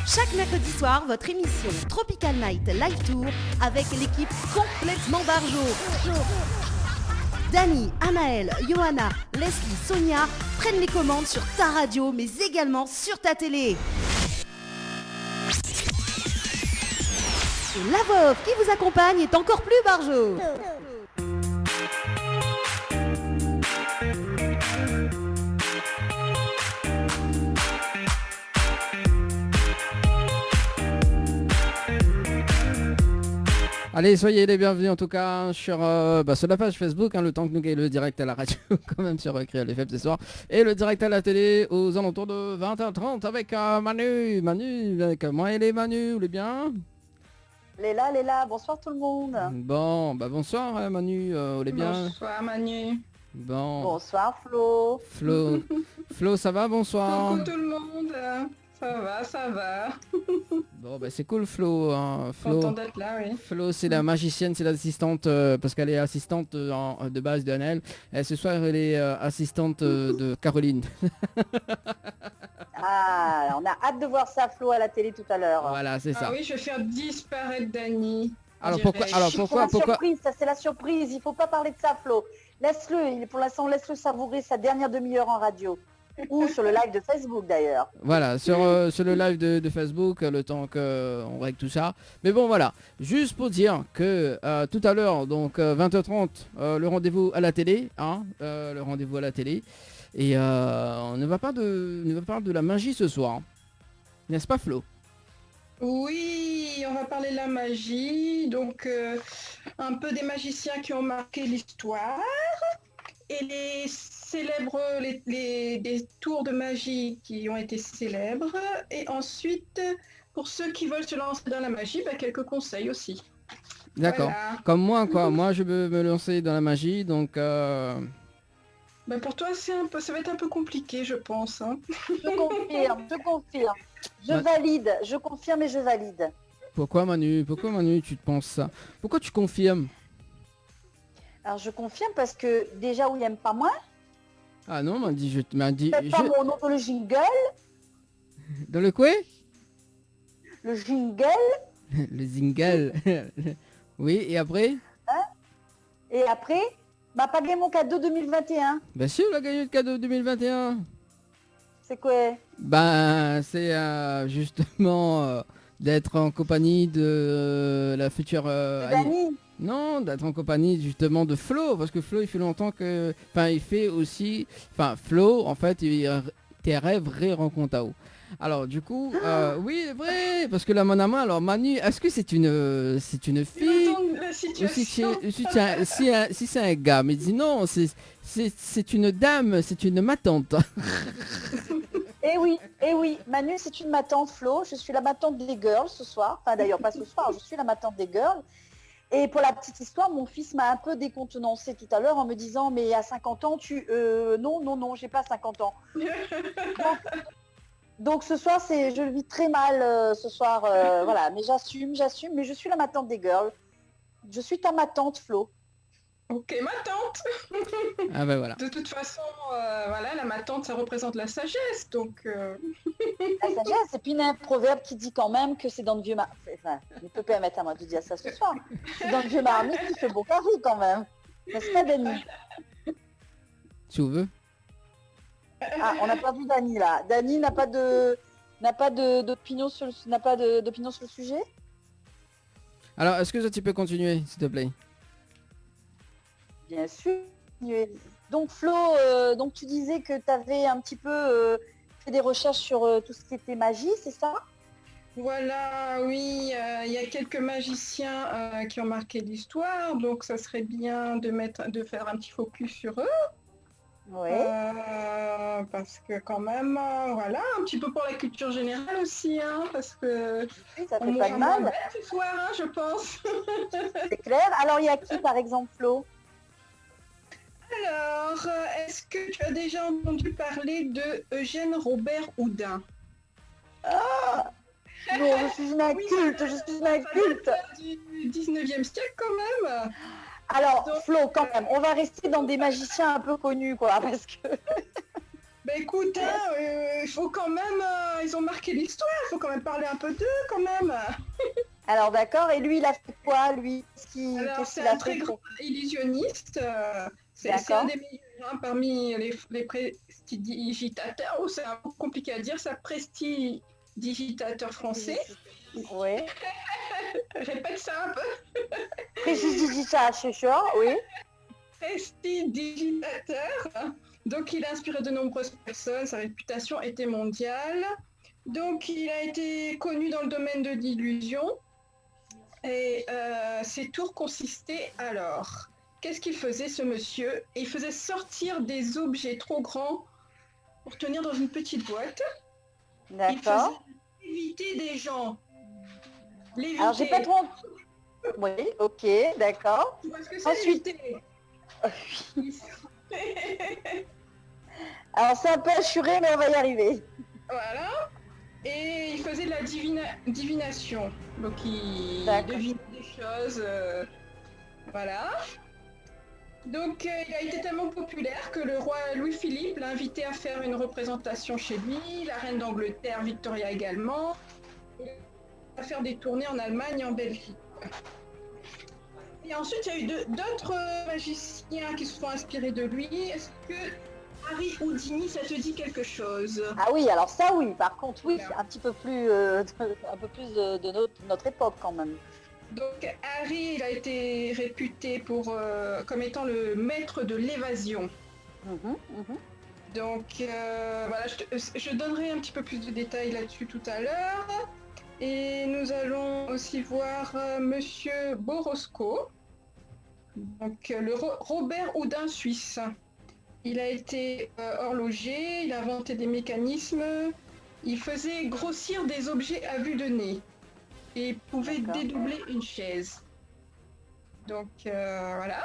Chaque mercredi soir, votre émission Tropical Night Live Tour avec l'équipe complètement Barjo. Dani, Anaël, Johanna, Leslie, Sonia prennent les commandes sur ta radio mais également sur ta télé. Et la voix off qui vous accompagne est encore plus Barjo. Allez, soyez les bienvenus en tout cas sur la page Facebook, le temps que nous gagnons le direct à la radio quand même sur Créole FM ce soir. Et le direct à la télé aux alentours de 20h30 avec Manu, avec moi et les Manu, vous allez bien? Léla, bonsoir tout le monde. Bon, bonsoir Manu, vous allez bien? Bonsoir Manu. Bon. Bonsoir Flo. Flo, ça va, bonsoir? Coucou tout le monde. Ça va. Bon, c'est cool Flo. Content d'être là, oui. Flo, c'est la magicienne, c'est l'assistante, parce qu'elle est assistante de base de Annelle. Et ce soir, elle est assistante de Caroline. Ah, on a hâte de voir ça Flo à la télé tout à l'heure. Voilà, c'est ça. Ah oui, je vais faire disparaître Dani. Alors pourquoi Surprise, ça c'est la surprise, il faut pas parler de ça Flo. Laisse-le, pour l'instant laisse-le savourer sa dernière demi-heure en radio. Ou sur le live de Facebook d'ailleurs. Voilà, sur le live de Facebook, le temps qu'on règle tout ça. Mais bon voilà, juste pour dire que tout à l'heure, donc 20h30, le rendez-vous à la télé, le rendez-vous à la télé. Et on ne va pas de la magie ce soir, n'est-ce pas Flo? Oui, on va parler de la magie, donc un peu des magiciens qui ont marqué l'histoire. Et les célèbres, des tours de magie qui ont été célèbres. Et ensuite, pour ceux qui veulent se lancer dans la magie, quelques conseils aussi. D'accord. Voilà. Comme moi, quoi. Moi, je veux me lancer dans la magie, donc... pour toi, ça va être un peu compliqué, je pense. Hein. Je confirme. Je valide, je confirme et je valide. Pourquoi Manu, tu te penses ça? Pourquoi tu confirmes? Alors je confirme parce que déjà où il n'aime pas moi. Ah non, m'a dit... Pas mon nom dans le jingle. Dans le quoi? Le jingle. Le jingle. Oui, et après? Et après, m'a pas gagné mon cadeau 2021. Bien sûr, il a gagné le cadeau 2021. C'est quoi? C'est justement d'être en compagnie de la future... Dani. Non, d'être en compagnie justement de Flo, parce que Flo, il fait longtemps que... Enfin, il fait aussi... Enfin, Flo, en fait, il tes rêves rencontre à eau. Alors, du coup, oui, vrai, parce que là, mon amant, alors Manu, est-ce que c'est une fille? Ou si c'est un gars, mais dis non, c'est une dame, c'est une ma tante. Eh oui, Manu, c'est une ma tante Flo, je suis la ma tante des girls ce soir. Enfin, d'ailleurs, pas ce soir, je suis la ma tante des girls. Et pour la petite histoire, mon fils m'a un peu décontenancé tout à l'heure en me disant mais à 50 ans, non, j'ai pas 50 ans. Donc ce soir, je le vis très mal ce soir, voilà, mais j'assume, mais je suis la ma tante des girls. Je suis ta ma tante Flo. Ok, ma tante. Ah ben voilà. De toute façon, la ma tante, ça représente la sagesse, donc... La sagesse, et puis il y a un proverbe qui dit quand même que c'est dans le vieux marmite, enfin, je ne peux pas permettre à moi de dire ça ce soir, c'est dans le vieux marmite qui fait beau carré quand même. N'est-ce pas Dani? Si vous veux. Ah, on n'a pas vu Dani là. Dani n'a pas d'opinion sur le sujet? Alors, est-ce que tu peux continuer, s'il te plaît? Bien sûr. Donc Flo, donc tu disais que tu avais un petit peu fait des recherches sur tout ce qui était magie, c'est ça? Voilà, oui, il y a quelques magiciens qui ont marqué l'histoire, donc ça serait bien de faire un petit focus sur eux. Oui. Parce que quand même, voilà, un petit peu pour la culture générale aussi, parce que oui, ça fait pas de mal. Ce soir, je pense. C'est clair. Alors il y a qui par exemple Flo? Alors, est-ce que tu as déjà entendu parler de Eugène Robert Houdin? Ah non, je suis une inculte, Du 19e siècle quand même. Alors, Flo, quand même, on va rester dans des magiciens un peu connus, quoi, parce que... Bah écoute, il faut quand même, ils ont marqué l'histoire, il faut quand même parler un peu d'eux quand même. Alors d'accord, et lui il a fait quoi lui? Alors Qu'est-ce c'est qu'il a un très fait grand illusionniste, c'est D'accord. un des meilleurs hein, parmi les prestidigitateurs, ou c'est un peu compliqué à dire, ça prestidigitateur français. Oui. Répète ça un peu. Prestidigitateur, oui. Prestidigitateur. Donc il a inspiré de nombreuses personnes, sa réputation était mondiale. Donc il a été connu dans le domaine de l'illusion. Et ses tours consistaient alors. Qu'est-ce qu'il faisait ce monsieur? Il faisait sortir des objets trop grands pour tenir dans une petite boîte. Il D'accord. faisait léviter des gens. Léviter. Alors j'ai pas trop... Oui, ok, d'accord. Tu vois ce que c'est Ensuite- léviter? Alors c'est un peu assuré, mais on va y arriver. Voilà. Et il faisait de la divination. Donc il D'accord. devinait des choses. Voilà. Donc il a été tellement populaire que le roi Louis-Philippe l'a invité à faire une représentation chez lui, la reine d'Angleterre Victoria également, et à faire des tournées en Allemagne et en Belgique. Et ensuite il y a eu d'autres magiciens qui se sont inspirés de lui. Est-ce que Harry Houdini, ça te dit quelque chose? Ah oui, alors ça oui, par contre oui, Voilà. un petit peu plus, de notre époque quand même. Donc Harry, il a été réputé comme étant le maître de l'évasion. Mhm, mhm. Donc voilà, je donnerai un petit peu plus de détails là-dessus tout à l'heure. Et nous allons aussi voir Monsieur Borosco, donc le Robert Houdin suisse. Il a été horloger, il a inventé des mécanismes, il faisait grossir des objets à vue de nez et pouvait D'accord. dédoubler une chaise. Donc voilà.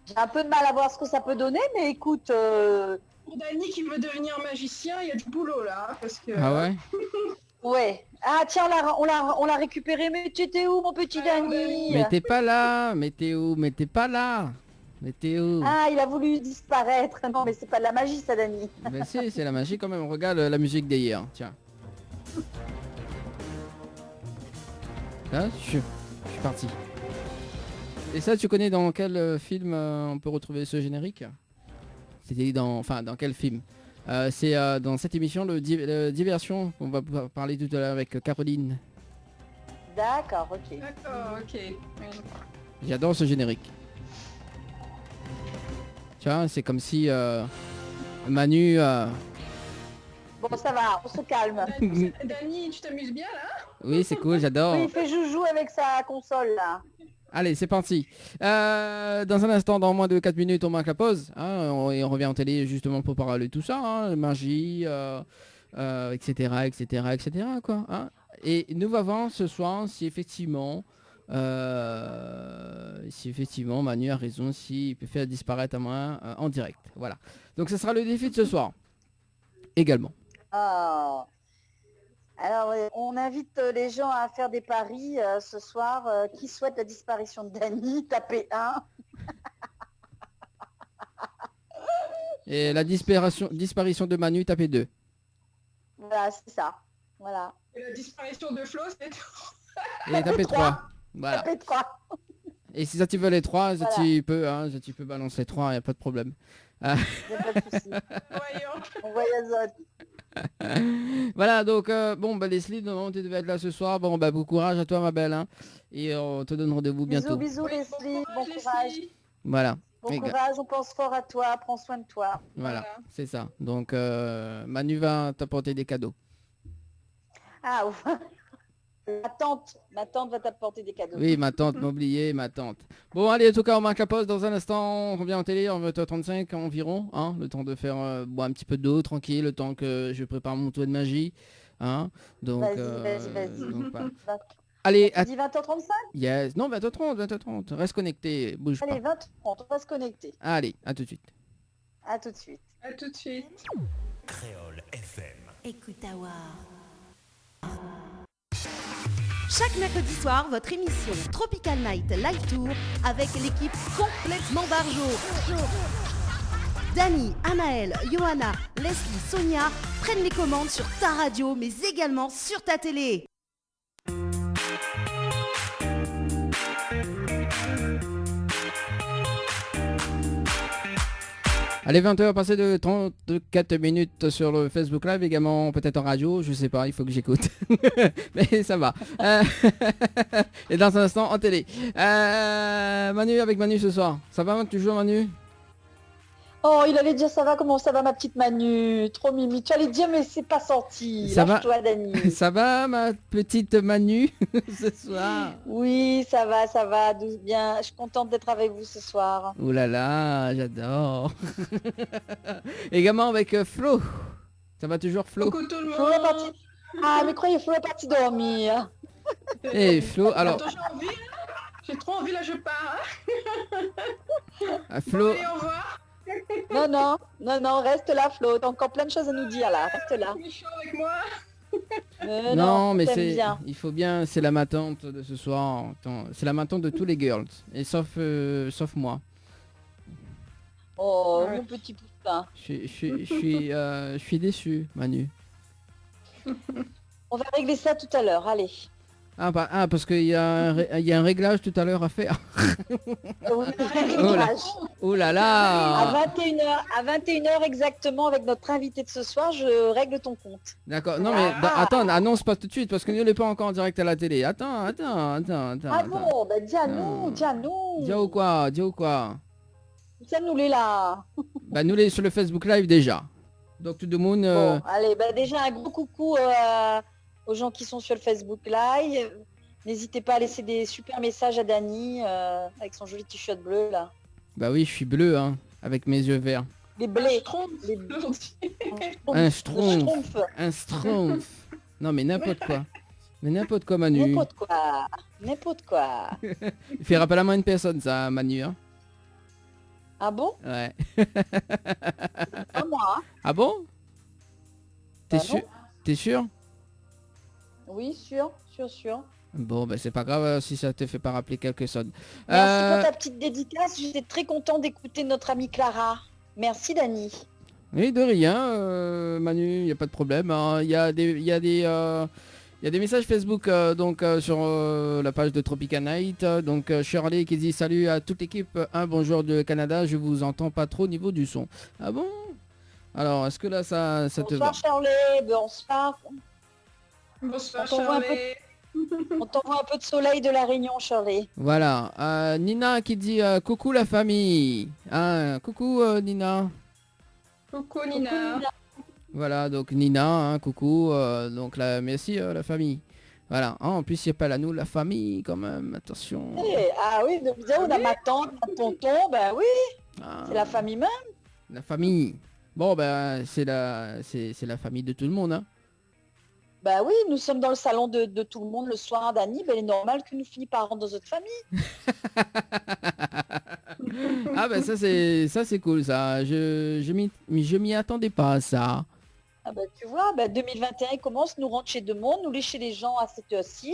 J'ai un peu de mal à voir ce que ça peut donner, mais écoute, Pour Dany qui veut devenir magicien, il y a du boulot là, hein, parce que Ah ouais? ouais. Ah tiens, on l'a récupéré, mais tu étais où mon petit Dany? Mais t'es pas là, mais t'es où? Mais t'es pas là. Mais t'es où? Ah, il a voulu disparaître. Non, mais c'est pas de la magie ça, Dany. Ben si, c'est la magie quand même. Regarde la musique d'hier, tiens. Là, je suis parti. Et ça, tu connais dans quel film on peut retrouver ce générique? C'était dans quel film? C'est dans cette émission, le Diversion, qu'on va pouvoir parler tout à l'heure avec Caroline. D'accord, ok. d'accord, ok. Oui. J'adore ce générique. Tu vois, c'est comme si Manu... Bon, ça va, on se calme. Dany, tu t'amuses bien là? Oui, c'est cool, j'adore. Oui, il fait joujou avec sa console là. Allez, c'est parti. Dans un instant, dans moins de 4 minutes, on marque la pause. Hein, et on revient en télé justement pour parler de tout ça. Hein, magie, etc., etc., etc. Quoi, hein. Et nous va voir ce soir si effectivement Manu a raison, s'il peut faire disparaître à moi en direct. Voilà. Donc ce sera le défi de ce soir. Également. Ah. Alors, on invite les gens à faire des paris ce soir. Qui souhaite la disparition de Dany, tapez 1. Et la disparition de Manu, tapez 2. Voilà, c'est ça. Voilà. Et la disparition de Flo, c'est tout. Et tapez 3. Trois. Voilà. Tapez 3. Et si ça tu veux les 3, Voilà. tu peux balancer les 3, il n'y a pas de problème. Il n'y a pas de souci. Voyons. On voit Yazod. Voilà, donc Leslie, normalement tu devais être là ce soir. Bon bon courage à toi ma belle, hein. Et on te donne rendez-vous bientôt. Bisous, Oui, Leslie. Bon courage. Leslie. Voilà. Bon Et- courage, on pense fort à toi. Prends soin de toi. Voilà, Voilà. c'est ça. Donc Manu va t'apporter des cadeaux. Ah, ouf. Ma tante va t'apporter des cadeaux. Oui, ma tante m'a oublié, ma tante. Bon, allez, en tout cas, on marque la pause. Dans un instant, on revient en télé en 20h35 environ. Hein, le temps de faire un petit peu d'eau, tranquille, le temps que je prépare mon tour de magie. Hein, donc, Vas-y. donc, voilà. Va- Allez, Tu dis 20h35? yes. Non, 20h30. Reste connecté, bouge Allez, pas. 20h30, on va se connecter. Allez, à tout de suite. À tout de suite. À tout de suite. Créole FM. Écoute à voir. Chaque mercredi soir, votre émission Tropical Night Live Tour avec l'équipe complètement barjo. Dani, Anaël, Johanna, Leslie, Sonia prennent les commandes sur ta radio, mais également sur ta télé. Allez, 20h passé de 34 minutes sur le Facebook Live, également peut-être en radio, je sais pas, il faut que j'écoute. Mais ça va. Et dans un instant en télé. Manu avec Manu ce soir. Ça va toujours Manu? Oh, il allait dire ça va, comment ça va ma petite Manu? Trop mimi. Tu allais dire mais c'est pas sorti. Ça va. Lâche-toi, Dani. Ça va ma petite Manu ce soir? Oui, ça va, bien. Je suis contente d'être avec vous ce soir. Ouh là là, j'adore. Également avec Flo. Ça va toujours Flo? Coucou tout le Flo est parti. monde. Ah, mais croyez, Flo est parti dormir. Et Flo, alors Attends, j'ai envie, hein. J'ai trop envie, là je pars. Hein. Flo, Allez, au revoir. Non, reste là, Flo. T'as encore plein de choses à nous dire là. Reste là. Tu es chaud avec moi. non mais t'aimes c'est, bien. il faut bien, c'est la matante de ce soir. C'est la matante de tous les girls, et sauf moi. Oh, Ouais. mon petit poussin. Je suis déçu, Manu. On va régler ça tout à l'heure. Allez. Parce qu'il y a un réglage tout à l'heure à faire. Oui, Oh là. réglage. Oh là À là. 21h exactement avec notre invité de ce soir, je règle ton compte. D'accord. Non mais attends, annonce pas tout de suite parce que nous n'est pas encore en direct à la télé. Attends. Ah bon, bah dis à nous, Dis ou quoi? Tiens-nous les là. Bah nous les sur le Facebook Live déjà. Donc tout le monde. Bon, allez, bah déjà un gros coucou aux gens qui sont sur le Facebook Live. N'hésitez pas à laisser des super messages à Dani avec son joli t-shirt bleu là. Bah oui, je suis bleu hein, avec mes yeux verts. Les blés. Les... Un schtroumpf. Le Un schtroumpf. Non mais n'importe quoi. Mais n'importe quoi Manu. N'importe quoi. N'importe quoi. Il fait rappel à moins une personne ça Manu hein. Ah bon? Ouais. Pas moi. Hein. Ah bon? T'es Bah sûr? non. T'es sûr? Oui, sûr. Bon bah c'est pas grave si ça te fait pas rappeler quelque chose. Merci pour ta petite dédicace. J'étais très content d'écouter notre amie Clara. Merci Dani. Oui de rien Manu, y a pas de problème. Hein. Il y a des messages Facebook sur la page de Tropical Night. Donc Shirley qui dit salut à toute l'équipe. Bonjour de Canada, je vous entends pas trop au niveau du son. Ah bon? Alors est-ce que là ça te va? Bonsoir Charlie. Bonsoir. Bonsoir, On t'envoie un peu- Charlie. On t'envoie un peu de soleil de la Réunion, Shirley. Voilà. Nina qui dit coucou la famille. Coucou Nina. Coucou, Nina. Voilà, donc Nina, hein, coucou, donc merci la famille. Voilà, en plus il n'y a pas là nous la famille quand même, attention. Ah oui, donc on a ma tante, ma tonton, ben oui, Ah, c'est la famille même. la famille. Bon ben c'est la famille de tout le monde. Hein. Ben oui, nous sommes dans le salon de tout le monde le soir, Dani, ben il est normal que nous finissions par rentrer dans notre famille. Ah ben ça c'est cool ça. Je m'y attendais pas à ça. Ah ben tu vois, 2021 il commence, nous rentre chez deux mondes, nous les chez les gens à cette heure-ci,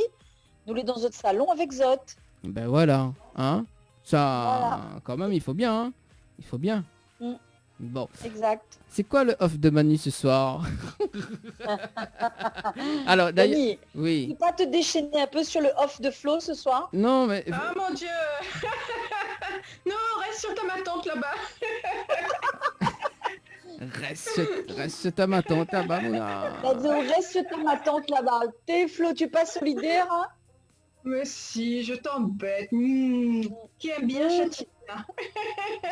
nous les dans notre salon avec Zot. Ben voilà, hein. Ça Voilà. quand même il faut bien, hein. Il faut bien. Mm. Bon. Exact. C'est quoi le off de Manu ce soir? Alors d'ailleurs, Dani, tu oui. peux pas te déchaîner un peu sur le off de Flo ce soir? Non mais Ah mon Dieu. Non, reste sur ta tante là-bas. reste ta ma tante là-bas, Mouna. Reste sur ma tante là-bas. T'es Flo, tu es pas solidaire, hein? Mais si, je t'embête. Qui aime bien châtier.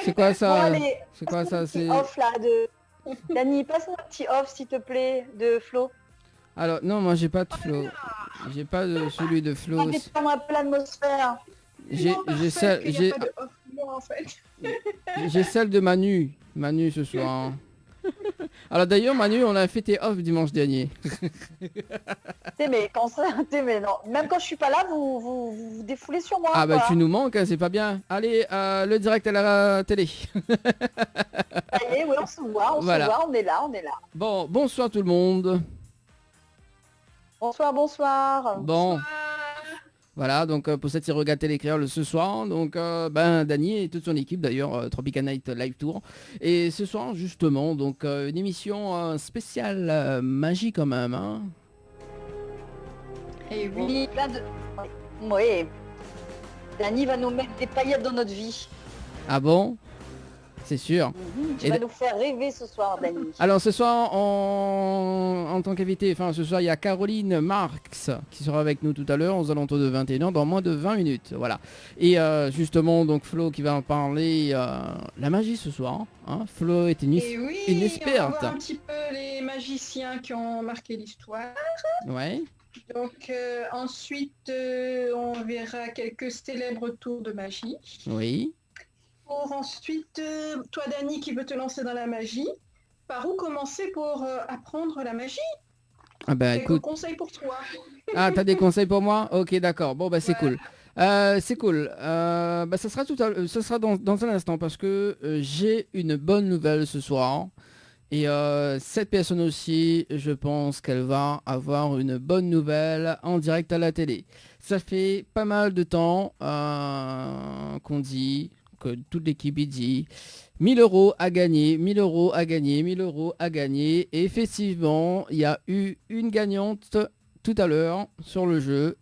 C'est quoi Bon ça? allez, C'est quoi ça? petit C'est off là de... Dani, passe-moi un petit off s'il te plaît de Flo. alors non, moi j'ai pas de Flo. J'ai pas de celui de Flo. Ah, détends un peu l'atmosphère. J'ai En fait. j'ai celle de Manu. Manu ce soir. Alors d'ailleurs Manu, on a fêté off dimanche dernier. Mais quand ça, mais non. Même quand je suis pas là, vous défoulez sur moi. Ah bah quoi. tu nous manques, hein, c'est pas bien. Allez, le direct à la télé. Ça y est, oui, on se voit, Voilà. on est là. Bon, bonsoir tout le monde. Bonsoir. Bon, Voilà, donc pour cette Regarde Télé Créole ce soir, donc Dany et toute son équipe d'ailleurs, Tropical Night Live Tour. Et ce soir justement, donc une émission spéciale magie quand même. Hein. Et oui. Oui, plein de... Oui. Dany va nous mettre des paillettes dans notre vie. Ah bon? C'est sûr. Tu Et vas d- nous faire rêver ce soir, Dany. Alors ce soir, en tant qu'invité, enfin ce soir, il y a Caroline Marx qui sera avec nous tout à l'heure aux alentours de 21h, dans moins de 20 minutes. Voilà. Et justement, donc Flo qui va en parler la magie ce soir. Hein. Flo est Et oui, une on va experte. voir un petit peu les magiciens qui ont marqué l'histoire. Ouais. Donc ensuite, on verra quelques célèbres tours de magie. Oui. Pour ensuite, toi Dany qui veut te lancer dans la magie, par où commencer pour apprendre la magie? Ah bah Quelques écoute. conseils pour toi. Ah, t'as des conseils pour moi? Ok, d'accord. Bon, bah c'est Voilà. cool. C'est cool. Ça sera ça sera dans un instant parce que j'ai une bonne nouvelle ce soir. Et cette personne aussi, je pense qu'elle va avoir une bonne nouvelle en direct à la télé. Ça fait pas mal de temps qu'on dit, que toute l'équipe y dit, 1000 euros à gagner, 1000 euros à gagner, 1000 euros à gagner. Et effectivement, il y a eu une gagnante tout à l'heure sur le jeu.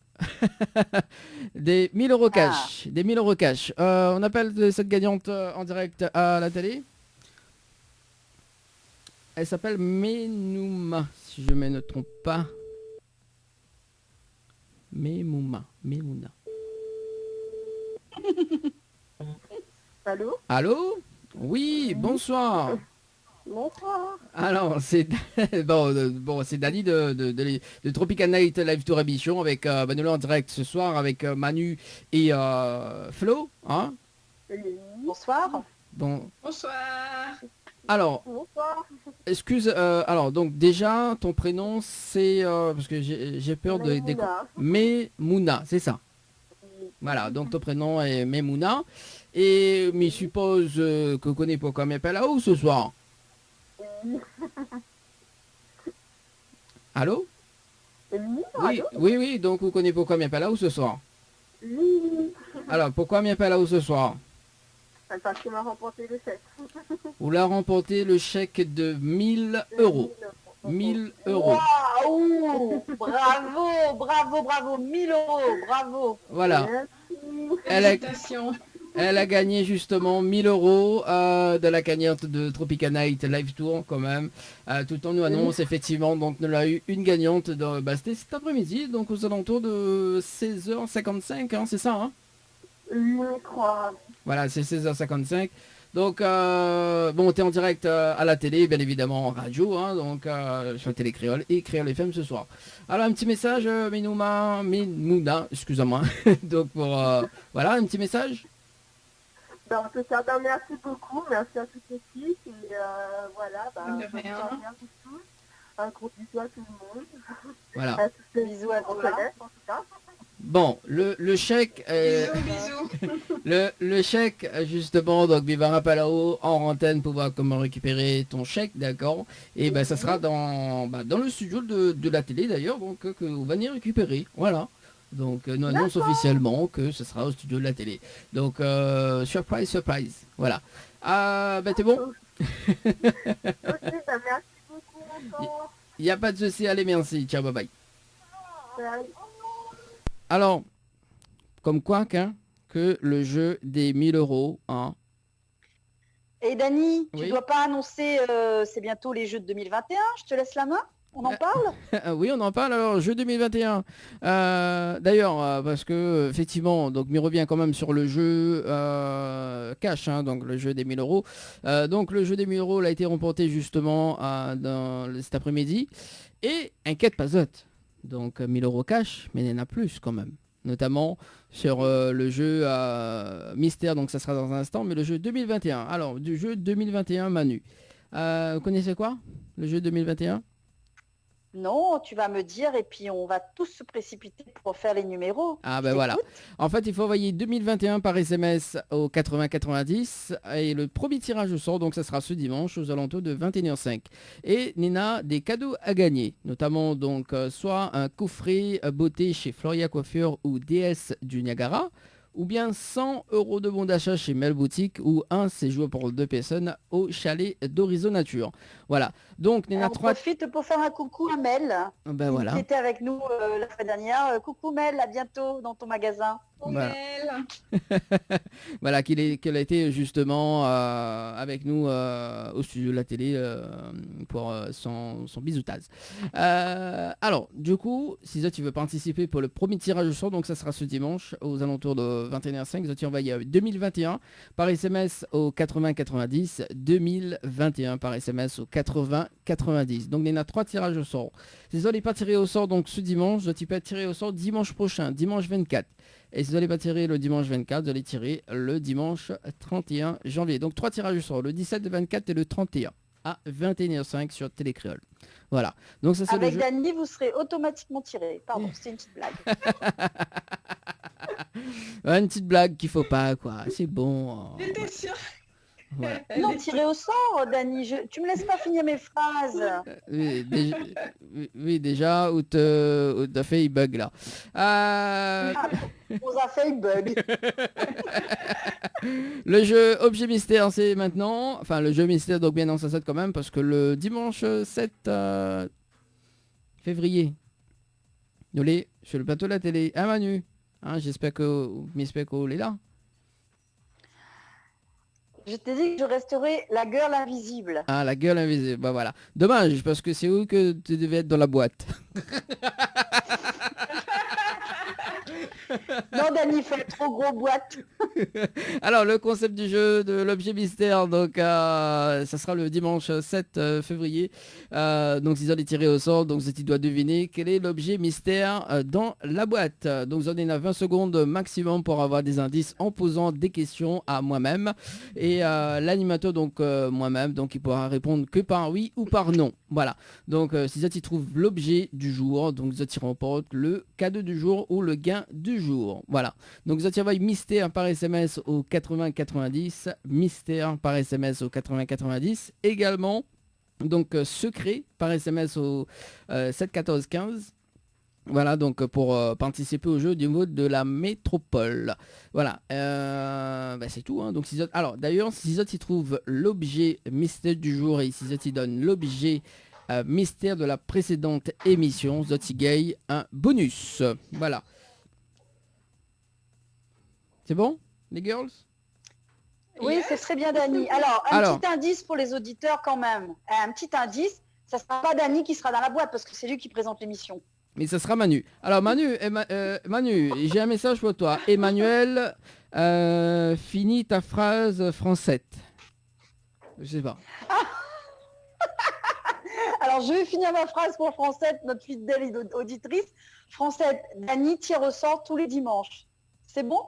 Des 1000 euros cash. Des 1000 euros cash. On appelle cette gagnante en direct à la télé. Elle s'appelle Menouma, si je ne me trompe pas. Memouna. Allô? Allô? Oui, bonsoir. Bonsoir. Alors, c'est c'est Dany de Tropical Night Live Tour émission avec Manoula en direct ce soir avec Manu et Flo. Hein? Bonsoir. Bon, Bonsoir. alors, Bonsoir. excuse, alors donc déjà ton prénom c'est parce que j'ai peur de Memouna, c'est ça. Voilà, donc ton prénom est Memouna et mais je suppose que vous connaissez pourquoi m'appelle là-haut ce soir. Allô? Oui, donc vous connaissez pourquoi m'appelle là-haut ce soir. Oui. Alors pourquoi m'appelle là-haut ce soir? Parce qu'il m'a remporté le chèque. Vous l'avez remporté le chèque de 1000 euros. 1000 euros. Waouh! Bravo, 1000 euros, bravo. Voilà. Merci. Félicitations. Elle a gagné justement 1000 euros de la cagnotte de Tropical Night Live Tour quand même. Tout le temps nous annonce effectivement, donc nous l'a eu une gagnante, c'était cet après-midi, donc aux alentours de 16h55, hein, c'est ça hein? Oui, je crois. Voilà, c'est 16h55. Donc, bon, t'es en direct à la télé, bien évidemment en radio, hein, donc sur Télé Créole et Créole FM ce soir. Alors, un petit message, Memouna, excusez-moi. Donc, voilà, un petit message. En tout cas, merci beaucoup. Merci à toute l'équipe. Et voilà, De rien. un gros bisou à tout le monde. Voilà. À tous les Bisous à on toi. connaît, en tout cas. Bon, le chèque, Bisous. le chèque, justement, donc Vivara Palao en antenne pour voir comment récupérer ton chèque, d'accord. Et ben ça sera dans le studio de la télé d'ailleurs, donc que on va venir récupérer. Voilà. Donc nous annonce officiellement que ce sera au studio de la télé. Donc surprise. Voilà. T'es bon? Ok, merci beaucoup encore. Il n'y a pas de souci, allez merci, ciao, bye bye. Salut. Alors, comme quoi que le jeu des 1000 euros, hein. Et Dany, tu Oui. dois pas annoncer, c'est bientôt les Jeux de 2021, je te laisse la main, on en parle? Oui, on en parle alors, jeu 2021. D'ailleurs, parce que effectivement, donc, m'y revient quand même sur le jeu cash, hein, donc le jeu des 1000 euros. Donc le jeu des 1000 euros a été remporté justement cet après-midi. Et inquiète pas Zot. Donc 1000 euros cash, mais il y en a plus quand même. Notamment sur le jeu Mystère, donc ça sera dans un instant, mais le jeu 2021. Alors, du jeu 2021 Manu. Vous connaissez quoi? Le jeu 2021? Non, tu vas me dire et puis on va tous se précipiter pour faire les numéros. Ah Je ben voilà. t'écoute. En fait, il faut envoyer 2021 par SMS au 8090 et le premier tirage au sort, donc ça sera ce dimanche aux alentours de 21h05. Et Nina, des cadeaux à gagner, notamment donc soit un coffret beauté chez Floria Coiffure ou DS du Niagara, ou bien 100 € de bon d'achat chez Mel Boutique ou un séjour pour 2 personnes au chalet d'Horizon Nature. Voilà. Donc Nina, On 3... profite pour faire un coucou à Mel, Ben qui voilà. était avec nous la fois dernière. Coucou Mel, à bientôt dans ton magasin. Voilà. Pommel. Voilà, qu'elle a été justement avec nous au studio de la télé pour son bisoutage. Alors, du coup, si tu veux participer pour le premier tirage au sort, donc ça sera ce dimanche aux alentours de 21h05, tu envoies 2021 par SMS au 8090, 2021 par SMS au 8090. Donc, il y en a 3 tirages au sort. Si vous n'allez pas tirer au sort donc ce dimanche, tu peux tirer au sort dimanche prochain, dimanche 24. Et si vous n'allez pas tirer le dimanche 24, vous allez tirer le dimanche 31 janvier. Donc 3 tirages au sort, le 17, le 24 et le 31 à 21h05 sur Télécréole. Voilà. Donc ça c'est le Avec jeu. Dany, vous serez automatiquement tiré. Pardon, c'était une petite blague. Ouais, une petite blague qu'il faut pas quoi. C'est bon. J'étais sûre. Ouais. Non, tiré au sort, Dany. Tu me laisses pas finir mes phrases. Oui, déjà, où t'as fait il bug là. On a fait une bug. Le jeu objet mystère c'est maintenant. Enfin le jeu mystère donc bien dans sa set quand même parce que le dimanche 7 février. Nous les sur le plateau de la télé. Ah Manu. Hein, j'espère que est là. Je t'ai dit que je resterai la girl invisible. Ah la gueule invisible. Bah voilà. Dommage parce que c'est où que tu devais être dans la boîte. Non, Dany, fait trop gros boîte. Alors le concept du jeu de l'objet mystère, donc ça sera le dimanche 7 février. Donc ils allaient tirer au sort, donc tu dois deviner quel est l'objet mystère dans la boîte. Donc vous en avez 20 secondes maximum pour avoir des indices en posant des questions à moi-même. Et l'animateur, donc moi-même, donc il pourra répondre que par oui ou par non. Voilà. Donc si tu trouves l'objet du jour, donc tu remportes le cadeau du jour ou le gain du jour. Voilà. Donc vous envoyez mystère par SMS au 8090, mystère par SMS au 8090, également donc secret par SMS au 71415. Voilà, donc pour participer au jeu du mode de la métropole. Voilà, c'est tout. Hein. Donc, alors d'ailleurs, si ils trouvent l'objet mystère du jour et si ils donnent l'objet mystère de la précédente émission, ils gagnent un bonus. Voilà. C'est bon, les girls? Oui, Yes. c'est très bien, Dany. Alors, petit indice pour les auditeurs quand même. Un petit indice, ça sera pas Dany qui sera dans la boîte parce que c'est lui qui présente l'émission. Mais ça sera Manu. Alors Manu, Manu, j'ai un message pour toi. Emmanuel, finis ta phrase française. Je sais pas. Alors, je vais finir ma phrase pour Francette, notre fidèle auditrice. Francette, Dany tire au sort tous les dimanches. C'est bon?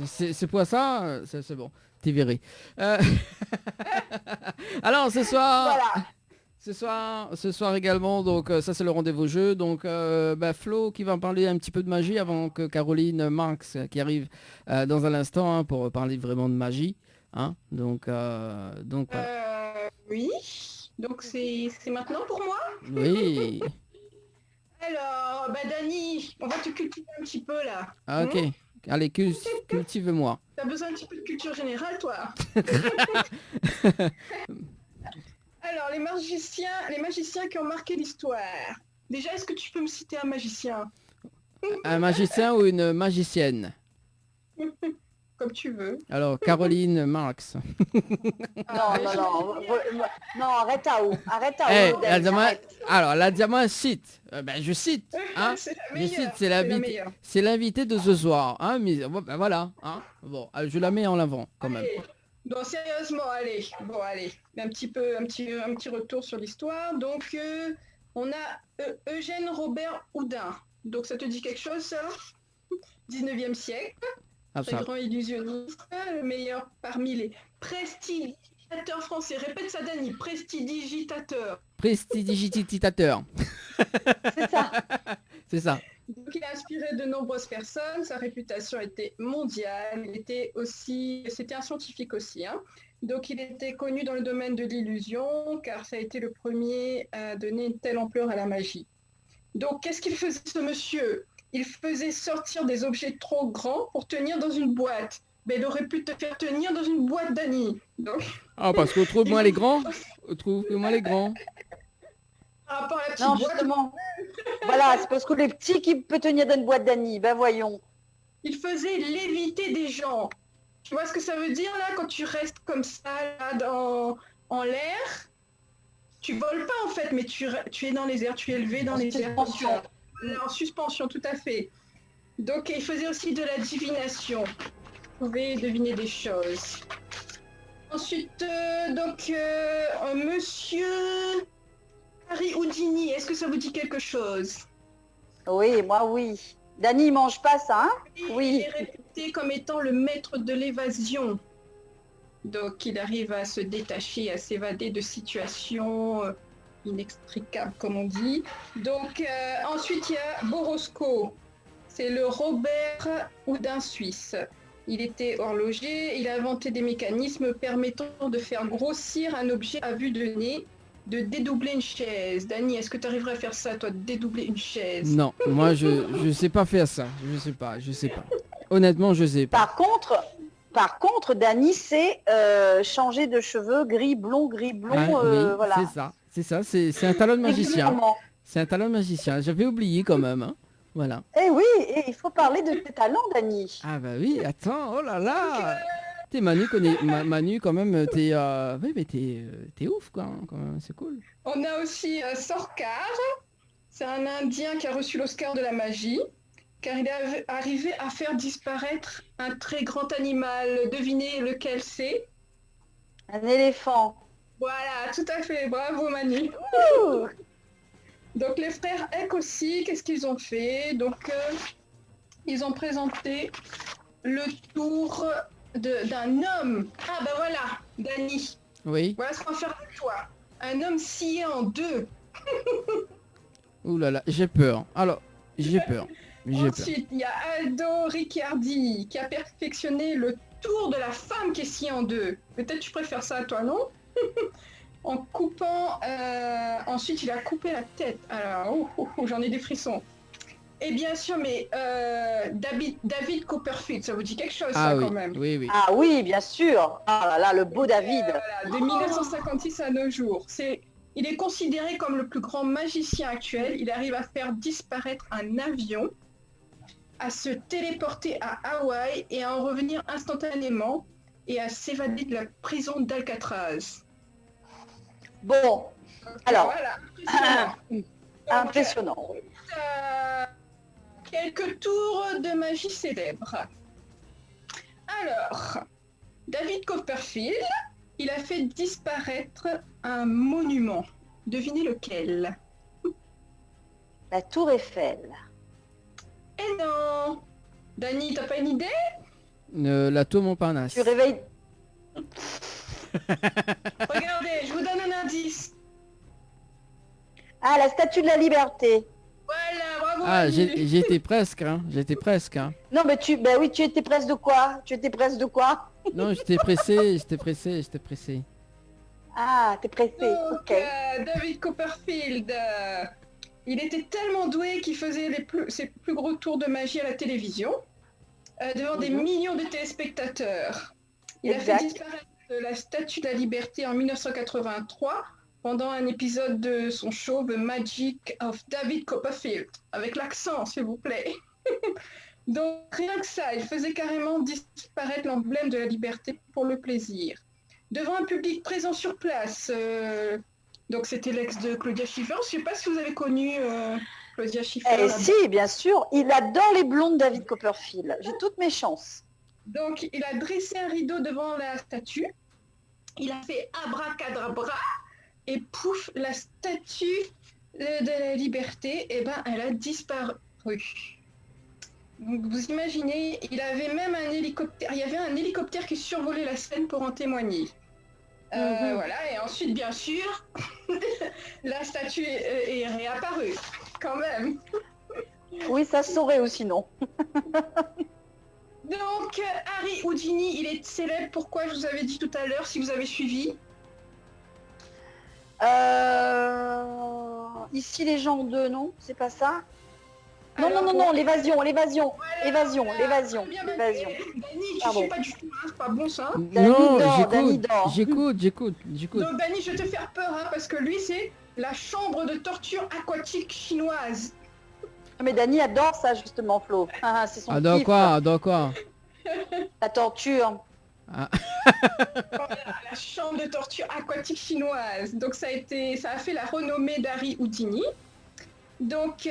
C'est pour ça, c'est bon. T'es viré. Alors ce soir. Voilà. Ce soir également, donc ça c'est le rendez-vous jeu. Donc Flo qui va en parler un petit peu de magie avant que Caroline Marx qui arrive dans un instant hein, pour parler vraiment de magie. Hein. Donc voilà. Oui. Donc c'est maintenant pour moi. Oui. Alors, Dany, on va te cultiver un petit peu là. Ah, ok. Allez, cultive-moi. T'as besoin un petit peu de culture générale, toi. Alors, les magiciens qui ont marqué l'histoire. Déjà, est-ce que tu peux me citer un magicien? Un magicien ou une magicienne? Comme tu veux. Alors, Caroline Marx. Non, arrête à où? Arrête à Eh, où, Dany, arrête. alors, la diamant cite. Je cite. Hein, C'est la je meilleure. cite, C'est la c'est meilleure. l'invité de ce soir. Hein, mais, voilà. Hein. Bon, je la mets en avant quand même. Allez. Donc sérieusement, allez. Bon, allez. Un petit retour sur l'histoire. Donc, on a Eugène Robert Houdin. Donc, ça te dit quelque chose, ça? 19e siècle. Ah, Très ça. grand illusionniste, le meilleur parmi les prestidigitateur français. Répète ça, Dani. Prestidigitateur. Prestidigitateur. C'est ça. C'est ça. Donc, il a inspiré de nombreuses personnes. Sa réputation était mondiale. C'était un scientifique aussi. Hein. Donc, il était connu dans le domaine de l'illusion, car ça a été le premier à donner une telle ampleur à la magie. Donc, qu'est-ce qu'il faisait, ce monsieur? Il faisait sortir des objets trop grands pour tenir dans une boîte. Mais il aurait pu te faire tenir dans une boîte, Dani. Donc, Ah, parce qu'on trouve moins les grands. On trouve moins les grands. par rapport à la petite Non, boîte, justement. Voilà, c'est parce que les petits qui peut tenir dans une boîte d'Annie. Ben voyons. il faisait léviter des gens. Tu vois ce que ça veut dire là quand tu restes comme ça là, en l'air? Tu voles pas en fait, mais tu es dans les airs, tu es élevé dans les airs. Suspension. En suspension, tout à fait. Donc il faisait aussi de la divination. Il pouvait deviner des choses. Ensuite, monsieur Harry Houdini, est-ce que ça vous dit quelque chose? Oui, moi oui. Dani, il mange pas ça, hein? Oui. Il est réputé comme étant le maître de l'évasion. Donc il arrive à se détacher, à s'évader de situations inextricables, comme on dit. Donc ensuite, il y a Borosco. C'est le Robert Houdin suisse. Il était horloger, il a inventé des mécanismes permettant de faire grossir un objet à vue de nez, de dédoubler une chaise. Dani, est-ce que tu arriverais à faire ça, toi, de dédoubler une chaise? Non, moi je sais pas faire ça. Je sais pas. Honnêtement, je sais pas. Par contre, Dani sait changer de cheveux gris blond, Ah, oui, voilà. c'est ça. C'est un talent de magicien. Régulièrement. C'est un talent de magicien. J'avais oublié quand même. Hein. Voilà. Eh oui, et il faut parler de tes talents, Dani. Ah bah oui, attends, oh là là. T'es Manu, Manu quand même, oui, mais t'es ouf quoi, hein, quand même, c'est cool. On a aussi Sorcar. C'est un Indien qui a reçu l'Oscar de la magie, car il est arrivé à faire disparaître un très grand animal. Devinez lequel c'est? Un éléphant. Voilà, tout à fait. Bravo, Manu. Ouh. Donc les frères Eck aussi, qu'est-ce qu'ils ont fait? Donc ils ont présenté le tour d'un homme. Ah bah voilà, Dani. Oui. Voilà ce qu'on va faire de toi. Un homme scié en deux. Ouh là là, j'ai peur. Alors, j'ai peur. Ensuite, il y a Aldo Ricciardi qui a perfectionné le tour de la femme qui est sciée en deux. Peut-être tu préfères ça à toi, non? En coupant... ensuite, il a coupé la tête. Alors, j'en ai des frissons. Et bien sûr, mais David Copperfield, ça vous dit quelque chose, Ah ça, oui, quand même? oui. Ah oui, bien sûr. Ah là là, le beau David. Voilà, de 1956 à nos jours. Il est considéré comme le plus grand magicien actuel. Il arrive à faire disparaître un avion, à se téléporter à Hawaï et à en revenir instantanément et à s'évader de la prison d'Alcatraz. Bon, alors, Voilà, impressionnant. Quelques tours de magie célèbres. Alors, David Copperfield, il a fait disparaître un monument. Devinez lequel? La tour Eiffel. Eh non! Dani, t'as pas une idée? La tour Montparnasse. Tu réveilles... Regardez, je vous donne un indice. Ah, la statue de la liberté. Voilà, bravo. Ah, Manu. j'étais presque, hein. Non, mais tu étais presse de quoi? Tu étais presse de quoi? Non, j'étais pressé. Ah, t'es pressé, Donc, ok. David Copperfield, il était tellement doué qu'il faisait ses plus gros tours de magie à la télévision, devant des millions de téléspectateurs. Il a fait Exact. disparaître la Statue de la Liberté en 1983 pendant un épisode de son show The Magic of David Copperfield, avec l'accent, s'il vous plaît. Donc, rien que ça, il faisait carrément disparaître l'emblème de la liberté pour le plaisir. Devant un public présent sur place. Donc, c'était l'ex de Claudia Schiffer. Je ne sais pas si vous avez connu Claudia Schiffer. Eh si, bien sûr, il adore les blondes, David Copperfield. J'ai toutes mes chances. Donc, il a dressé un rideau devant la statue. Il a fait abracadabra. Et pouf, la statue de la liberté, eh ben, elle a disparu. Donc, vous imaginez, il avait même un hélicoptère. Il y avait un hélicoptère qui survolait la scène pour en témoigner. Voilà, et ensuite, bien sûr, la statue est réapparue, quand même. Oui, ça se saurait aussi, non. Donc, Harry Houdini, il est célèbre, pourquoi je vous avais dit tout à l'heure, si vous avez suivi. Ici, les gens ont deux, non? C'est pas ça? Non, Alors, non, non, non, l'évasion, l'évasion, l'évasion, l'évasion, Bien, l'évasion. Dani, tu Pardon. sais pas du tout, hein, c'est pas bon ça. Non, Dany dort. j'écoute. Donc, Dani, je vais te faire peur, hein, parce que lui, c'est la chambre de torture aquatique chinoise. Mais Dany adore ça, justement, Flo. C'est son Adore kiff. quoi? Adore quoi? La torture. Voilà, la chambre de torture aquatique chinoise. Donc, ça a fait la renommée d'Harry Houdini. Donc,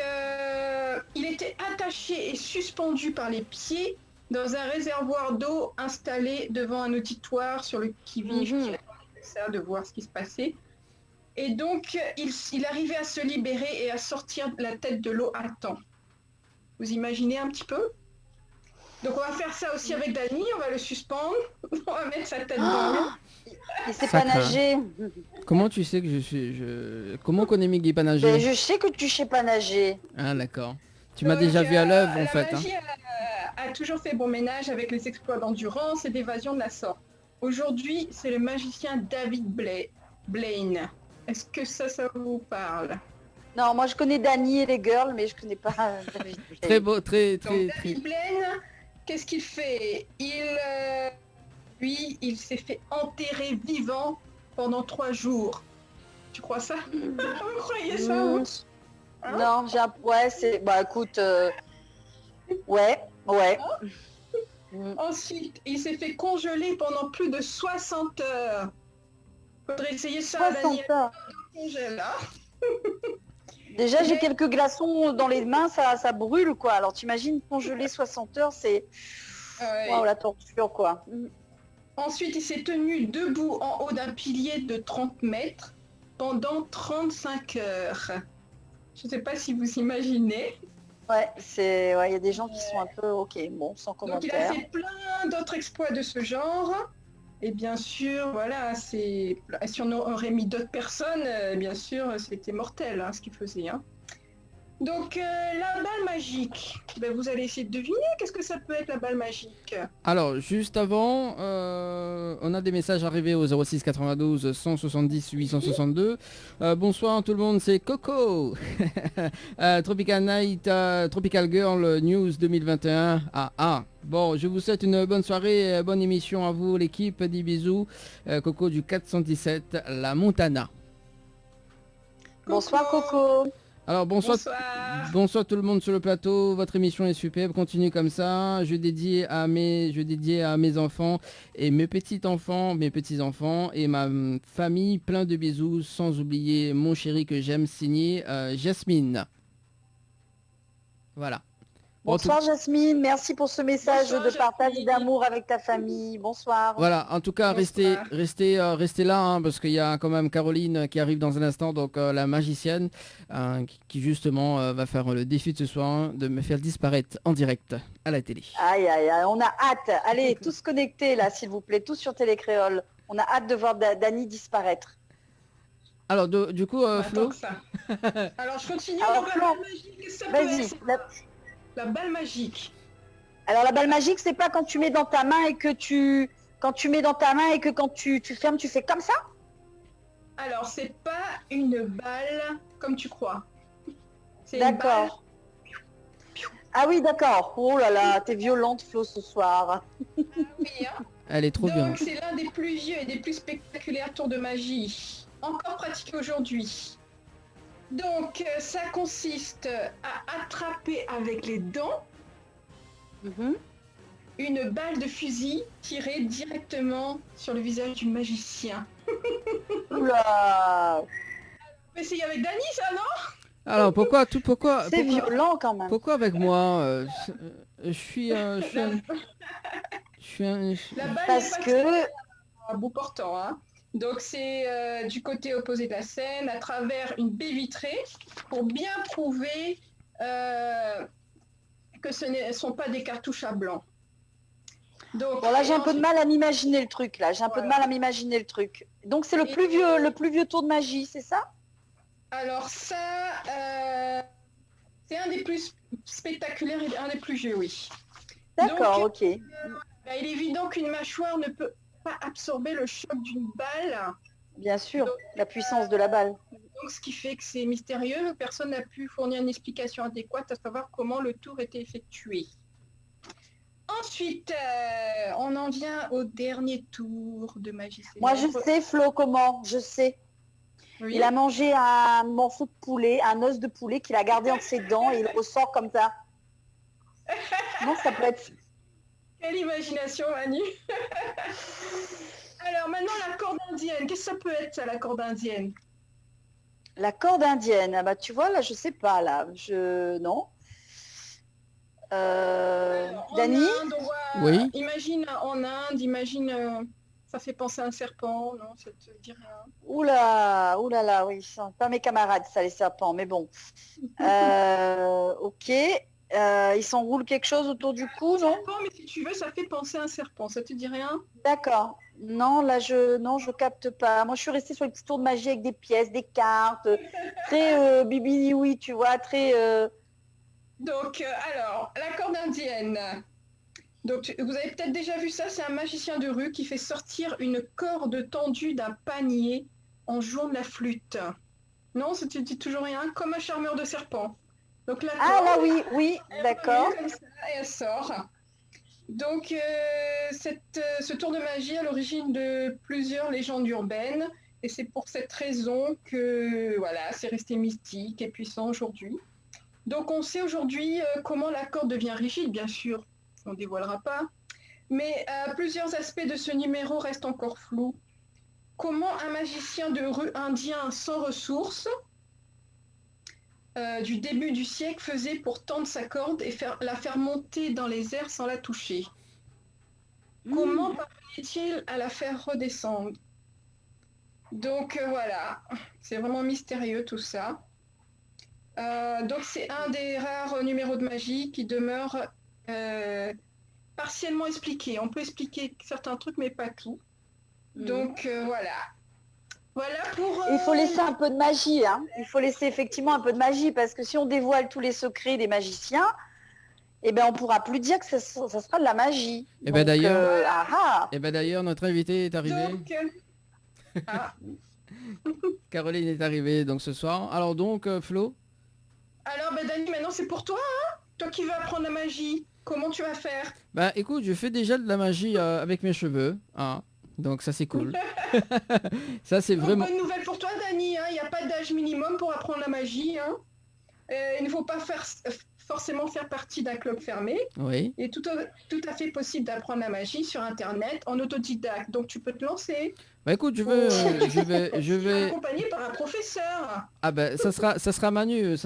il était attaché et suspendu par les pieds dans un réservoir d'eau installé devant un auditoire sur le qui-vive, qui attendait ça, de voir ce qui se passait. Et donc, il arrivait à se libérer et à sortir la tête de l'eau à temps. Vous imaginez un petit peu? Donc, on va faire ça aussi avec Dany, on va le suspendre, on va mettre sa tête dans l'eau. Il sait pas Sacre. nager. Comment tu sais que Comment connaît Miggy pas nager? Mais je sais que tu sais pas nager. Ah d'accord. Tu m'as Donc, déjà vu à l'œuvre en la fait. magie a toujours fait bon ménage avec les exploits d'endurance et d'évasion de la sorte. Aujourd'hui, c'est le magicien David Blaine. Est-ce que ça vous parle? Non, moi je connais Dany et les girls, mais je connais pas David. Très beau, très. Donc, David Blaine, qu'est-ce qu'il fait? Lui, il s'est fait enterrer vivant pendant 3 jours. Tu crois ça? Vous croyez ça vous? Hein? Non, ouais, c'est... Bah écoute, ouais. Ensuite, il s'est fait congeler pendant plus de 60 heures. Faudrait essayer ça, 60 Daniel. heures. Congèle, hein. Déjà, j'ai quelques glaçons dans les mains, ça brûle, quoi. Alors t'imagines congeler 60 heures, c'est... Ouais. Waouh, la torture, quoi. Ensuite, il s'est tenu debout en haut d'un pilier de 30 mètres pendant 35 heures. Je ne sais pas si vous imaginez. Ouais, c'est... Ouais, il y a des gens qui sont un peu... Ok, bon, sans Donc, il commentaire. a fait plein d'autres exploits de ce genre. Et bien sûr, voilà, si on aurait mis d'autres personnes, bien sûr, c'était mortel, hein, ce qu'il faisait. Hein. Donc, la balle magique, ben, vous allez essayer de deviner qu'est-ce que ça peut être la balle magique. Alors, juste avant, on a des messages arrivés au 06 92 170 862. Bonsoir tout le monde, c'est Coco. Tropical Night, Tropical Girl News 2021. Bon, je vous souhaite une bonne soirée, bonne émission à vous, l'équipe. Des bisous. Coco du 417, la Montana. Bonsoir, Coco. Alors bonsoir tout le monde sur le plateau, votre émission est superbe, continue comme ça. Je dédie à mes enfants et mes petits-enfants et ma famille, plein de bisous, sans oublier mon chéri que j'aime, signé Jasmine. Voilà. Bonsoir Jasmine, merci pour ce message Bonsoir, de partage et Jasmine. d'amour avec ta famille. Bonsoir. Voilà, en tout cas, Bonsoir. restez là, hein, parce qu'il y a quand même Caroline qui arrive dans un instant, donc la magicienne, qui justement va faire le défi de ce soir, hein, de me faire disparaître en direct à la télé. Aïe, aïe, aïe, on a hâte. Allez, tous connectés là, s'il vous plaît, tous sur Télécréole. On a hâte de voir Dany disparaître. Alors, du coup, Flo, Attends que ça. Alors, je continue. Alors, Donc, Flo, la balle magique, qu'est-ce que ça peut Vas-y. être, la balle magique. Alors la balle magique, c'est pas quand tu mets dans ta main et que quand tu fermes, tu fais comme ça? Alors, c'est pas une balle comme tu crois. C'est une balle. D'accord. Ah oui, d'accord. Oh là là, t'es violente, Flo, ce soir. Oui, hein. elle est trop bien. Donc, c'est l'un des plus vieux et des plus spectaculaires tours de magie, encore pratiqué aujourd'hui. Donc, ça consiste à attraper avec les dents une balle de fusil tirée directement sur le visage du magicien. Oula, On peut essayer avec Dany, ça, non? Alors, pourquoi c'est violent quand même. pourquoi avec moi je suis un... La balle Parce n'est pas que à bout portant, hein. Donc c'est du côté opposé de la scène, à travers une baie vitrée, pour bien prouver que ce ne sont pas des cartouches à blanc. Donc, Bon là j'ai un peu de ensuite- mal à m'imaginer le truc là. J'ai un peu de Voilà. mal à m'imaginer le truc. Donc c'est Et- le plus vieux tour de magie, c'est ça? Alors ça, c'est un des plus spectaculaires et un des plus vieux, oui. D'accord, Donc, ok. Bah, il est évident qu'une mâchoire ne peut pas absorber le choc d'une balle. Bien sûr, la puissance de la balle. Donc, ce qui fait que c'est mystérieux. Personne n'a pu fournir une explication adéquate à savoir comment le tour était effectué. Ensuite, on en vient au dernier tour de magie Moi je célèbre. sais Flo comment, je sais. Oui. Il a mangé un morceau de poulet, un os de poulet qu'il a gardé entre ses dents et il ressort comme ça. Non, ça peut être... Quelle imagination, Manu. Alors maintenant, la corde indienne. Qu'est-ce que ça peut être, ça, la corde indienne? La corde indienne, ah bah tu vois là, je sais pas là, non. Alors, en Dany, Inde, on voit- Oui. Imagine en Inde, ça fait penser à un serpent, non? Ça te dit rien? oula, oulala, oui, ce sont pas mes camarades ça les serpents, mais bon. Ok, ils s'enroulent quelque chose autour du cou, non? Serpent, mais si tu veux, ça fait penser à un serpent. Ça te dit rien? D'accord. Non, là je capte pas. Moi je suis restée sur le petit tour de magie avec des pièces, des cartes, très bibi oui, tu vois, très Donc, alors, la corde indienne. Donc, vous avez peut-être déjà vu ça, c'est un magicien de rue qui fait sortir une corde tendue d'un panier en jouant de la flûte. Non, ça te dit toujours rien? Comme un charmeur de serpent. Donc, la Ah là corde, oui, elle d'accord. remue comme ça et elle sort. Donc, ce tour de magie est à l'origine de plusieurs légendes urbaines. Et c'est pour cette raison que voilà, c'est resté mystique et puissant aujourd'hui. Donc on sait aujourd'hui comment la corde devient rigide, bien sûr, on ne dévoilera pas. Mais plusieurs aspects de ce numéro restent encore flous. Comment un magicien de rue indien sans ressources du début du siècle faisait pour tendre sa corde et la faire monter dans les airs sans la toucher? Comment parvenait-il à la faire redescendre? Donc voilà, c'est vraiment mystérieux tout ça. Donc c'est un des rares numéros de magie qui demeure partiellement expliqué. On peut expliquer certains trucs, mais pas tout. Donc voilà. Voilà pour... Il faut laisser un peu de magie, hein. Il faut laisser effectivement un peu de magie parce que si on dévoile tous les secrets des magiciens, eh ben on pourra plus dire que ça sera de la magie. Et ben Donc, d'ailleurs, ah, notre invité est arrivé. Donc, ah. Caroline est arrivée donc ce soir. Alors donc Flo. Alors ben Dany, maintenant c'est pour toi, hein? Toi qui veux apprendre la magie, comment tu vas faire? Bah écoute, je fais déjà de la magie avec mes cheveux, hein. Donc ça c'est cool. Ça c'est vraiment... Bonne nouvelle pour toi Dany, hein? Il n'y a pas d'âge minimum pour apprendre la magie. Hein? Il ne faut pas forcément faire partie d'un club fermé. Oui. Il est tout à fait possible d'apprendre la magie sur Internet en autodidacte. Donc tu peux te lancer. Bah écoute, je vais... Accompagné par un professeur. Ah bah ça sera Manu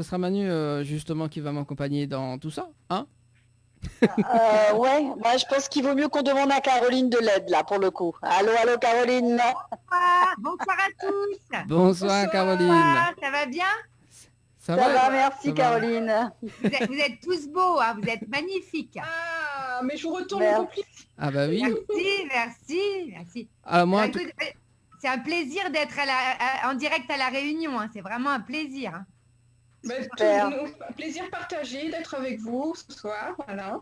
justement qui va m'accompagner dans tout ça, hein. ouais, moi je pense qu'il vaut mieux qu'on demande à Caroline de l'aide là pour le coup. Allô, allô Caroline, non? Bonsoir à tous. Bonsoir Caroline. Bonsoir, ça va bien? Ça Ça va, va? merci Ça va. Caroline. Vous êtes tous beaux, hein, vous êtes magnifiques. Ah, mais je vous retourne Merde. le compliment. Ah bah oui. Merci. Alors moi, Ah, en tout- écoute, c'est un plaisir d'être en direct à la Réunion, hein, c'est vraiment un plaisir. Hein. Ben, Super. un plaisir partagé d'être avec vous ce soir. Voilà.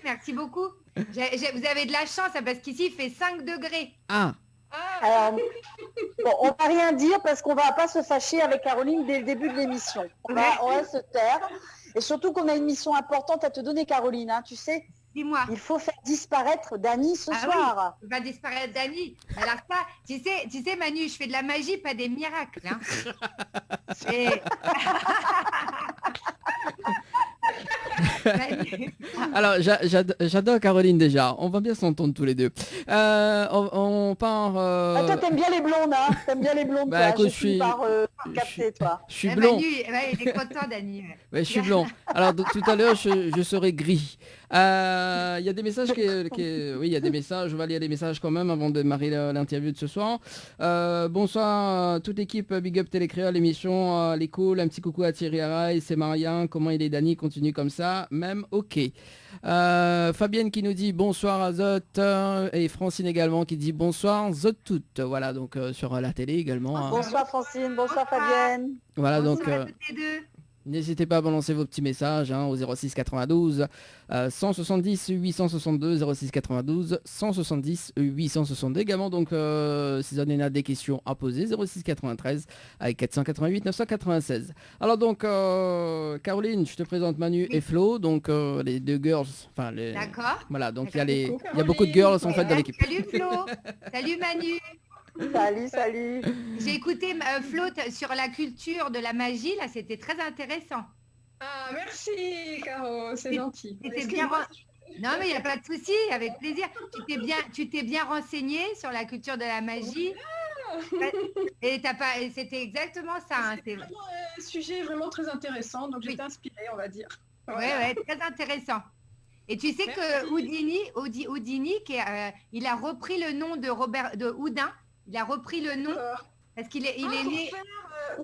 Merci beaucoup. Vous avez de la chance hein, parce qu'ici il fait 5 degrés. Ah, Ah, Alors, bon, on va rien dire parce qu'on va pas se fâcher avec Caroline dès le début de l'émission. On va se taire. Et surtout qu'on a une mission importante à te donner Caroline, hein, tu sais. Dis-moi, Il faut faire disparaître Dany ce Ah soir. va disparaître Dany. Alors ça, tu sais Manu, je fais de la magie, pas des miracles. Hein. Et... Manu- alors j'adore Caroline déjà. On va bien s'entendre tous les deux. On part. Ah, toi t'aimes bien les blondes, hein. T'aimes bien les blondes. Bah, toi. écoute, Je finis par capté, toi. Je suis Eh, blond. Manu, ouais, il est content, Dani. Ouais. Ouais, je suis blond. Alors tout à l'heure, je serai gris. Il y a des messages oui, il y a des messages. Je vais lire les messages quand même avant de démarrer l'interview de ce soir. Bonsoir toute l'équipe Big Up Télécréole, l'émission, les calls. Un petit coucou à Thierry Araï, c'est Marianne. Comment il est, Dani? Continue comme ça. Même ok. Fabienne qui nous dit bonsoir à Zot et Francine également qui dit bonsoir Zot toutes. Voilà, donc sur la télé également. Hein. Bonsoir Francine, bonsoir Fabienne. Voilà, donc Bonsoir à toutes les deux. n'hésitez pas à balancer vos petits messages hein, au 06 92 170 862 06 92 170 862 également. Donc si vous avez des questions à poser, 06 93 avec 488 996. Alors donc Caroline, je te présente Manu et Flo, donc les deux girls. Enfin les. D'accord. Voilà, donc il D'accord. y a beaucoup de girls en fait dans l'équipe. Salut Flo. Salut Manu. Salut. J'ai écouté Flo sur la culture de la magie, là, c'était très intéressant. Ah, merci, Caro, c'est gentil. C'était bien. Non, mais il n'y a pas de souci, avec plaisir. Tu t'es bien renseigné sur la culture de la magie. Et c'était exactement ça. Hein, c'est vraiment un sujet vraiment très intéressant, donc j'étais inspirée, on va dire. Ouais, très intéressant. Et tu sais que Houdini, il a repris le nom de Houdin. Il a repris le nom parce qu'il est né.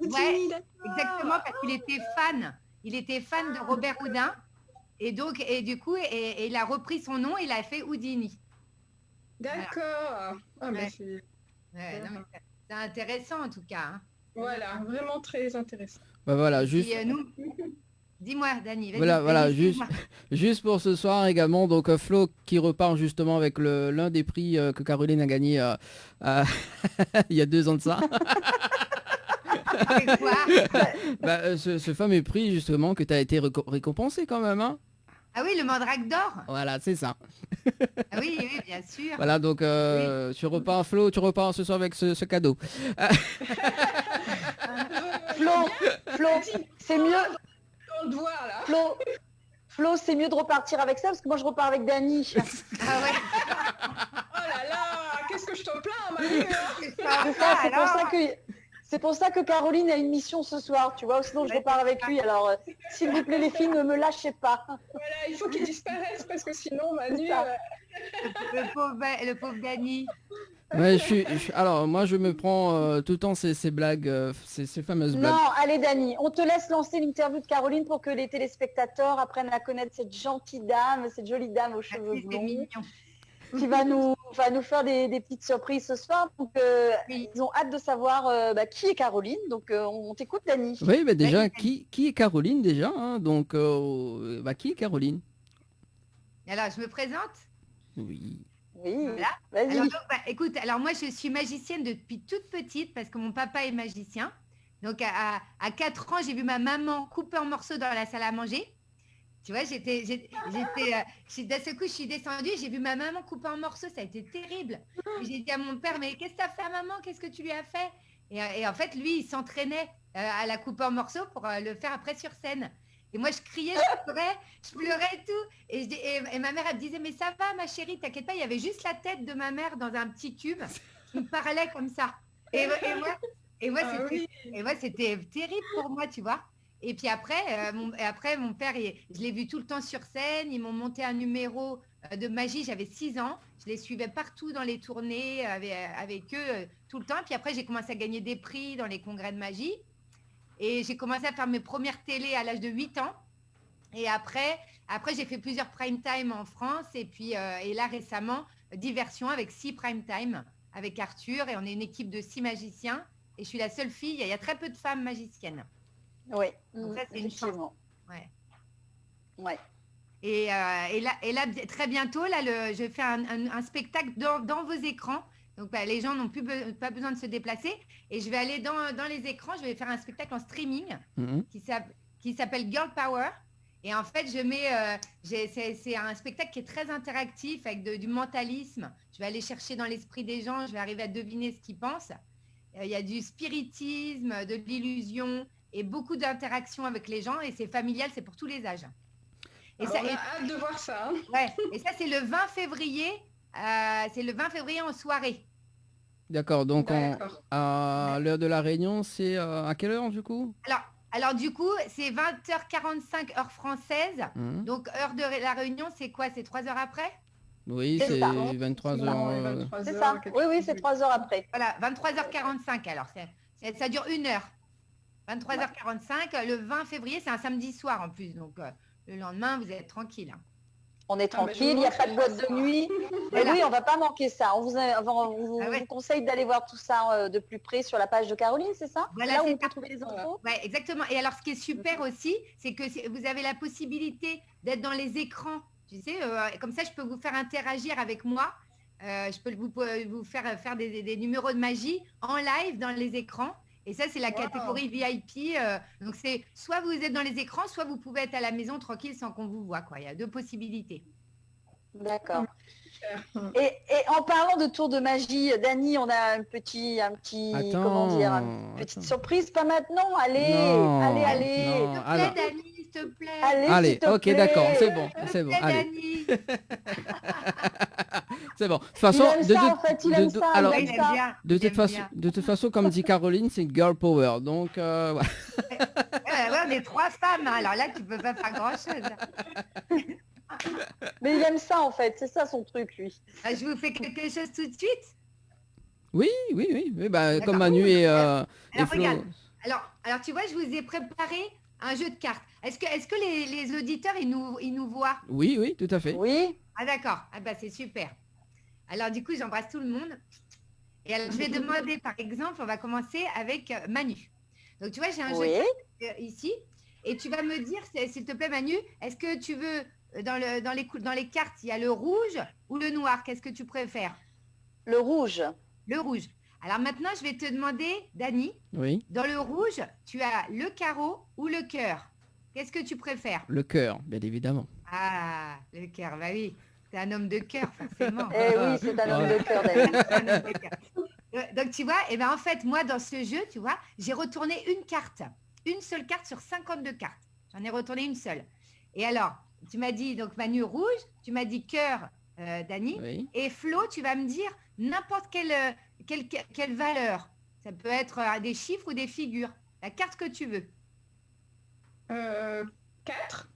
Houdini, exactement, parce qu'il était fan. Il était fan de Robert Houdin. Et donc, du coup, il a repris son nom, il a fait Houdini. D'accord. Voilà. C'est intéressant en tout cas. Hein. Voilà, vraiment très intéressant. Bah voilà, juste. Dis-moi, Dani. Voilà, juste pour ce soir également. Donc Flo qui repart justement avec l'un des prix que Caroline a gagné il y a 2 ans de ça. C'est quoi ce fameux prix justement que tu as été récompensé quand même. Hein, ah oui, le Mandrake d'or. Voilà, c'est ça. Ah oui, bien sûr. Voilà, donc tu repars Flo, tu repars ce soir avec ce cadeau. Flo, c'est mieux. On le voit là. Flo, c'est mieux de repartir avec ça parce que moi je repars avec Dani. Ah ouais. Oh là là, qu'est-ce que je te plains, Manu. C'est pour ça que Caroline a une mission ce soir, tu vois, sinon je repars avec lui. Alors, s'il vous plaît les filles, ne me lâchez pas. Voilà, il faut qu'il disparaisse parce que sinon Manu... Le pauvre Dani. Ouais, alors moi je me prends tout le temps ces blagues, ces fameuses blagues. Non, allez Dani, on te laisse lancer l'interview de Caroline pour que les téléspectateurs apprennent à connaître cette gentille dame, cette jolie dame aux cheveux blonds, qui va nous faire des petites surprises ce soir. Donc ils ont hâte de savoir qui est Caroline. Donc on t'écoute Dani. Oui, mais déjà qui est Caroline déjà hein, donc qui est Caroline? Alors je me présente. Oui. Voilà. Alors, écoute, alors moi je suis magicienne depuis toute petite parce que mon papa est magicien. Donc à 4 ans, j'ai vu ma maman couper en morceaux dans la salle à manger. Tu vois, d'un seul coup, je suis descendue, j'ai vu ma maman couper en morceaux, ça a été terrible. Et j'ai dit à mon père, mais qu'est-ce que tu as fait à maman? Qu'est-ce que tu lui as fait? Et en fait, lui, il s'entraînait à la couper en morceaux pour le faire après sur scène. Et moi, je criais, je pleurais et tout. Et ma mère, elle me disait, mais ça va, ma chérie, t'inquiète pas. Il y avait juste la tête de ma mère dans un petit tube qui me parlait comme ça. Et moi, c'était terrible pour moi, tu vois. Et puis après, mon père, je l'ai vu tout le temps sur scène. Ils m'ont monté un numéro de magie. J'avais 6 ans. Je les suivais partout dans les tournées avec eux tout le temps. Et puis après, j'ai commencé à gagner des prix dans les congrès de magie. Et j'ai commencé à faire mes premières télés à l'âge de 8 ans. Et après j'ai fait plusieurs prime time en France. Et puis et là, récemment, Diversion avec 6 prime time avec Arthur. Et on est une équipe de 6 magiciens. Et je suis la seule fille. Il y a très peu de femmes magiciennes. Oui, donc ça, c'est une chance. Ouais. Et là, très bientôt, là, je fais un spectacle dans vos écrans. Donc, les gens n'ont pas besoin de se déplacer. Et je vais aller dans les écrans. Je vais faire un spectacle en streaming qui s'appelle Girl Power. Et en fait, c'est un spectacle qui est très interactif avec du mentalisme. Je vais aller chercher dans l'esprit des gens. Je vais arriver à deviner ce qu'ils pensent. Il y a du spiritisme, de l'illusion et beaucoup d'interactions avec les gens. Et c'est familial, c'est pour tous les âges. Et ça, on a hâte de voir ça. Hein. Ouais. Et ça, c'est le 20 février. C'est le 20 février en soirée. D'accord, donc D'accord. à l'heure de la réunion, c'est à quelle heure du coup? Alors du coup, c'est 20h45 heure française. Hein. Donc heure de la réunion, c'est quoi? C'est 3 heures après? Oui, C'est c'est ça. 23 Non, heures. ouais, 23 C'est heures, ça. quelque Oui, oui, chose. c'est 3 heures après. Voilà, 23h45 alors. Ça dure 1 heure. 23h45, le 20 février, c'est un samedi soir en plus. Donc le lendemain, vous êtes tranquille. Hein. On est Ah, bah, tranquille, il n'y a pas de boîte de nuit. Mais Voilà. oui, on va pas manquer ça. On vous Ah ouais. vous conseille d'aller voir tout ça de plus près sur la page de Caroline, c'est ça? Voilà, Là où c'est on peut ça. trouver les Voilà. infos. Ouais, exactement. Et alors, ce qui est super aussi, c'est que vous avez la possibilité d'être dans les écrans. Tu sais, comme ça, je peux vous faire interagir avec moi. Je peux vous faire des numéros de magie en live dans les écrans. Et ça, c'est la Wow. catégorie VIP. Donc, c'est soit vous êtes dans les écrans, soit vous pouvez être à la maison tranquille sans qu'on vous voit, quoi. Il y a 2 possibilités. D'accord. Super. Et en parlant de tour de magie, Dani, on a un petit comment dire, une petite attends. surprise, pas maintenant. Allez, Non, allez. non. S'il te plaît, alors. Dani, s'il te plaît. Allez, s'il te ok, plaît. d'accord, c'est bon, S'il te c'est bon, plaît, allez, Dani. c'est bon. De toute façon, Il aime ça, en fait, il aime ça, il alors, aime Il aime ça. bien. de il toute aime façon, bien. de toute façon, comme dit Caroline, c'est girl power, donc voilà. Ouais, on est 3 femmes. Hein. Alors là, tu peux pas faire grand-chose. Mais il aime ça, en fait. C'est ça son truc, lui. Ah, je vous fais quelque chose tout de suite. Oui, bah, D'accord. comme Manu et Alors, Flo. regarde. Alors, tu vois, je vous ai préparé un jeu de cartes. Est-ce que les auditeurs, ils nous voient? Oui, tout à fait. Oui. Ah, d'accord. Ah, bah, c'est super. Alors, du coup, j'embrasse tout le monde. Et alors, je vais demander, par exemple, on va commencer avec Manu. Donc, tu vois, j'ai un jeu Oui. de cartes ici. Et tu vas me dire, s'il te plaît, Manu, est-ce que tu veux, dans les cartes, il y a le rouge ou le noir? Qu'est-ce que tu préfères? Le rouge. Le rouge. Alors maintenant, je vais te demander, Dani, Oui, dans le rouge, tu as le carreau ou le cœur? Qu'est-ce que tu préfères? le cœur, bien évidemment. Ah, le cœur, bah oui. C'est un homme de cœur, forcément. Eh oui, c'est un homme de cœur, Dani. C'est un homme de cœur. Donc, tu vois, et ben en fait, moi, dans ce jeu, tu vois, j'ai retourné une carte. Une seule carte sur 52 cartes. J'en ai retourné une seule. Et alors, tu m'as dit, donc Manu, rouge. Tu m'as dit cœur, Dani. Oui. Et Flo, tu vas me dire n'importe quelle valeur. Ça peut être des chiffres ou des figures. La carte que tu veux. 4.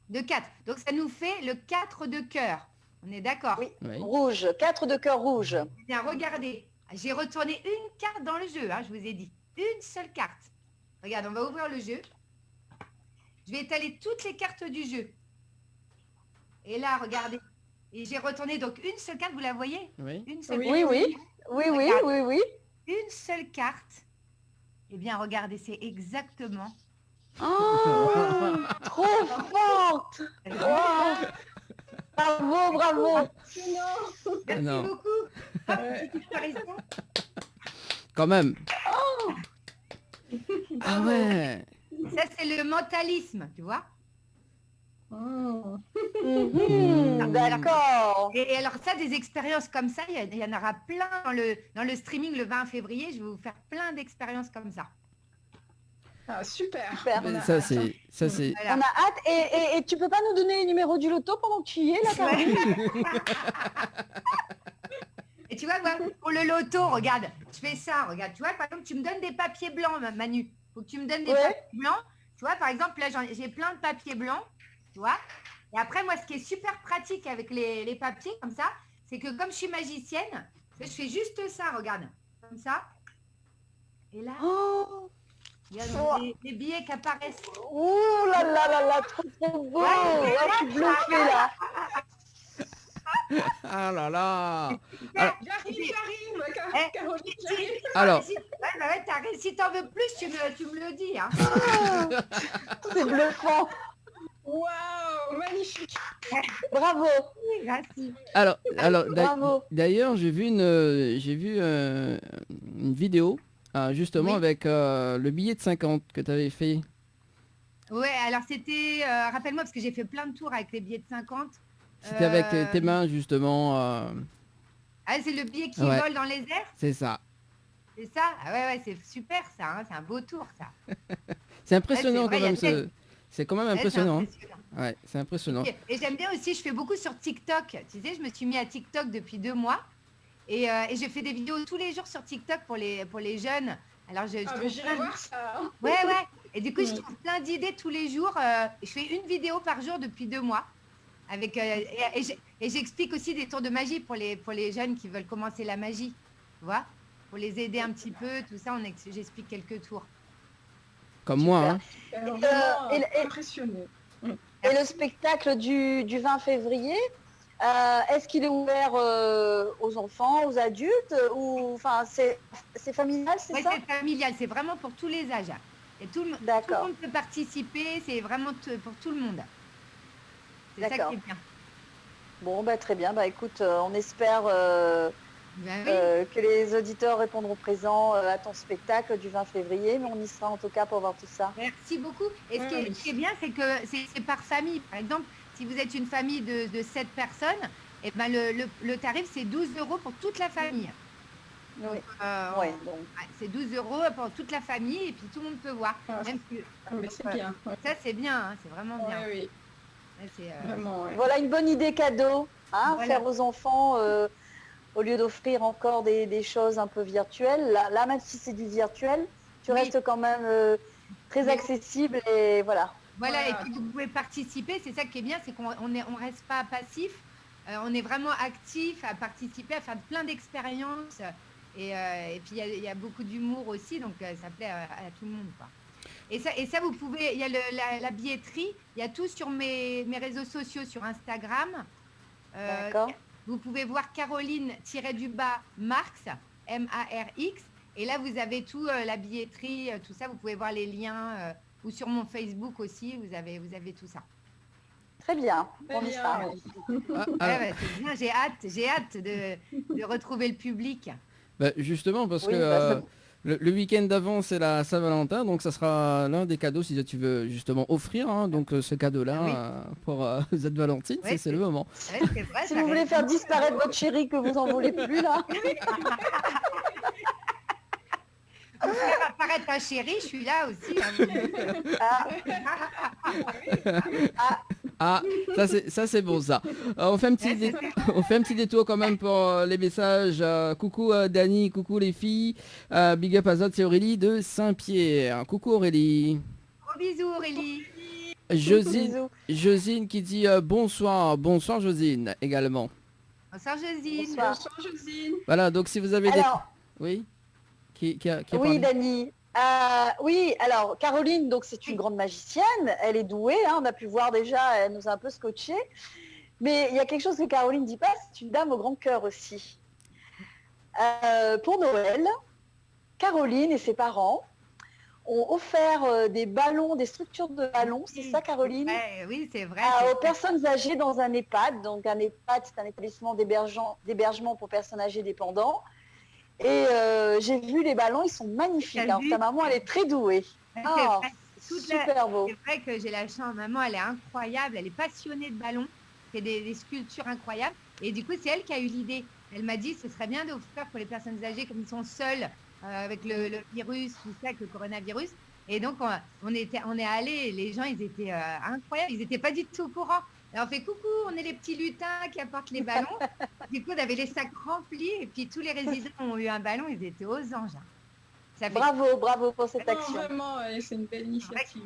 De 4. Donc, ça nous fait le 4 de cœur. On est d'accord? Oui. Oui. Rouge. 4 de cœur rouge. Eh bien, regardez. J'ai retourné une carte dans le jeu, hein, je vous ai dit. Une seule carte. Regarde, on va ouvrir le jeu. Je vais étaler toutes les cartes du jeu. Et là, regardez. Et j'ai retourné donc une seule carte, vous la voyez? Oui. Une seule Oui, oui. Oui, oui, Regarde. oui, oui. Une seule carte. Eh bien, regardez, c'est exactement. Oh, trop forte. Oh. Bravo, bravo. Merci Non. beaucoup. Hop, petite apparition. Quand même. Ah ouais. Ça, c'est le mentalisme, tu vois? Mhm, d'accord. Et alors ça, des expériences comme ça, il y en aura plein dans le streaming le 20 février. Je vais vous faire plein d'expériences comme ça. Ah, super. Super. Mais ça c'est Voilà. On a hâte. Et tu peux pas nous donner les numéros du loto pendant que tu y es, là, Caroline? Et tu vois, moi, pour le loto, regarde, je fais ça, regarde, tu vois, par exemple, tu me donnes des papiers blancs, Manu. Faut que tu me donnes des Ouais. papiers blancs. Tu vois, par exemple, là, j'ai plein de papiers blancs, tu vois. Et après, moi, ce qui est super pratique avec les papiers comme ça, c'est que comme je suis magicienne, je fais juste ça, regarde, comme ça. Et là, Oh, il y a Oh. des billets qui apparaissent. ouh là là là là, trop beau. Ah, je suis bluffée, là. Ah là là. J'arrive, Eh, Caroline, si- j'arrive. Alors, Si, si t'en veux plus, tu me le dis. Hein. C'est bluffant. Waouh, magnifique. Bravo, Merci. alors bravo. d'ailleurs, j'ai vu une vidéo justement Oui. avec le billet de 50 que tu avais fait. Ouais, alors c'était, rappelle-moi, parce que j'ai fait plein de tours avec les billets de 50. C'était avec tes mains justement. Ah, c'est le billet qui Ouais. vole dans les airs, C'est ça. c'est ça? Ah ouais, c'est super ça, hein, c'est un beau tour ça. C'est impressionnant vrai, quand même. il y a C'est quand même Ouais, c'est impressionnant. hein. impressionnant. Ouais, c'est impressionnant. Et j'aime bien aussi, je fais beaucoup sur TikTok. Tu sais, je me suis mis à TikTok depuis 2 mois. Et je fais des vidéos tous les jours sur TikTok pour les jeunes. Alors, je Ah, trouve mais j'irai voir ça. Hein. Ouais. Et du coup, je trouve plein d'idées tous les jours. Je fais une vidéo par jour depuis 2 mois. Avec, et j'explique aussi des tours de magie pour les jeunes qui veulent commencer la magie. Tu vois, pour les aider un petit peu, tout ça, j'explique quelques tours. Comme moi, hein. Vraiment impressionné. Et le spectacle du 20 février, est-ce qu'il est ouvert aux enfants, aux adultes ou enfin c'est familial, c'est Ouais, ça? c'est familial, c'est vraiment pour tous les âges. Et tout le D'accord. monde peut participer, c'est vraiment pour tout le monde. C'est ça D'accord. qui est bien. Bon, bah, très bien. Bah, écoute, on espère Ben oui. que les auditeurs répondront présents à ton spectacle du 20 février, mais on y sera en tout cas pour voir tout ça. Merci beaucoup. Et ce Ouais, qui est bien, c'est que c'est par famille. Par exemple, si vous êtes une famille de 7 personnes, et ben le tarif, c'est 12 € pour toute la famille. Oui. Donc, Ouais, donc, ouais, c'est 12 € pour toute la famille et puis tout le monde peut voir. Ah, Même si- mais c'est bien. Ouais. Ça, c'est bien, hein, c'est vraiment bien. Oui, Ouais, c'est, vraiment. Ouais. voilà une bonne idée cadeau, hein, Voilà. faire aux enfants au lieu d'offrir encore des choses un peu virtuelles. Là, même si c'est du virtuel, tu Oui. restes quand même très Oui. accessible et voilà. Voilà, Voilà. et puis vous pouvez participer, c'est ça qui est bien, c'est qu'on on reste pas passif, on est vraiment actif à participer, à faire plein d'expériences. Et puis il y a beaucoup d'humour aussi, donc ça plaît à tout le monde, quoi. Et ça, vous pouvez, il y a la billetterie, il y a tout sur mes réseaux sociaux, sur Instagram. D'accord. Vous pouvez voir Caroline-Marx, M-A-R-X. Et là, vous avez tout, la billetterie, tout ça. Vous pouvez voir les liens. Ou sur mon Facebook aussi, vous avez tout ça. Très bien. Très On y bien, sera. oui. Ah, Ouais, alors, ouais, c'est bien, j'ai hâte de retrouver le public. bah, justement, parce Oui, que bah, le week-end d'avant, c'est la Saint-Valentin, donc ça sera l'un des cadeaux si tu veux justement offrir, hein, donc ce cadeau-là Ah oui. Pour cette Valentine, Ouais, c'est le moment. Ouais, c'est vrai, Si ça vous voulez reste- faire disparaître votre chéri que vous en voulez plus là, Vous faire apparaître un chéri, je suis là aussi. Ah, ça c'est bon ça. On fait un petit on fait un petit détour quand même pour les messages. Coucou Dani, coucou les filles. Big up à Zod, c'est Aurélie de Saint-Pierre. Coucou Aurélie. Gros bisous, Aurélie. Josine, bisous. Josine qui dit bonsoir, bonsoir Josine également. Bonsoir, Josine. Bonsoir. Bonsoir, Josine. Voilà, donc si vous avez Alors, des... Oui qui a oui, parlé Dani. Oui, alors Caroline, donc c'est une grande magicienne, elle est douée, hein, on a pu voir déjà, elle nous a un peu scotché. Mais il y a quelque chose que Caroline dit pas, c'est une dame au grand cœur aussi. Pour Noël, Caroline et ses parents ont offert des ballons, des structures de ballons, c'est ça Caroline? Ouais, oui, c'est vrai. Aux personnes âgées dans un EHPAD. Donc un EHPAD, c'est un établissement d'hébergement pour personnes âgées dépendantes. Et j'ai vu les ballons, ils sont magnifiques. T'as Hein. vu Ta maman, elle est très douée. C'est Ah, vrai. super beau. C'est vrai que j'ai la chance. Maman, elle est incroyable. Elle est passionnée de ballons. C'est des sculptures incroyables. Et du coup, c'est elle qui a eu l'idée. Elle m'a dit ce serait bien de faire pour les personnes âgées comme ils sont seuls avec le virus, tout ça, avec le coronavirus. Et donc, on est allés. Les gens, ils étaient incroyables. Ils n'étaient pas du tout au courant. Alors, on fait coucou, on est les petits lutins qui apportent les ballons. Du coup, on avait les sacs remplis. Et puis, tous les résidents ont eu un ballon. Ils étaient aux anges. Ça fait Bravo pour cette Non, action. vraiment, c'est une belle initiative.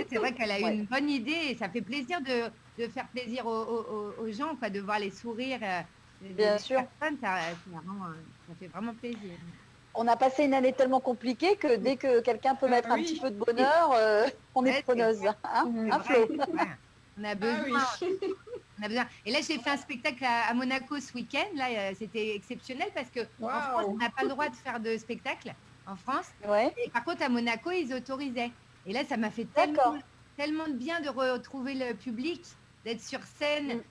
C'est vrai qu'elle a eu Ouais. une bonne idée et ça fait plaisir de faire plaisir aux gens, quoi, de voir les sourires Bien sûr. personnes, ça fait vraiment plaisir. On a passé une année tellement compliquée que dès que quelqu'un peut mettre un Oui. petit peu de bonheur, on Ouais, est preneuse. Hein, Mhm. un C'est Flo. vrai, ouais. On a besoin. Ah oui. On a besoin. Et là, j'ai fait un spectacle à Monaco ce week-end. Là, c'était exceptionnel parce que en Waouh. France, on n'a pas le droit de faire de spectacle en France. Ouais. Et par contre, à Monaco, ils autorisaient. Et là, ça m'a fait D'accord. tellement de bien de retrouver le public, d'être sur scène,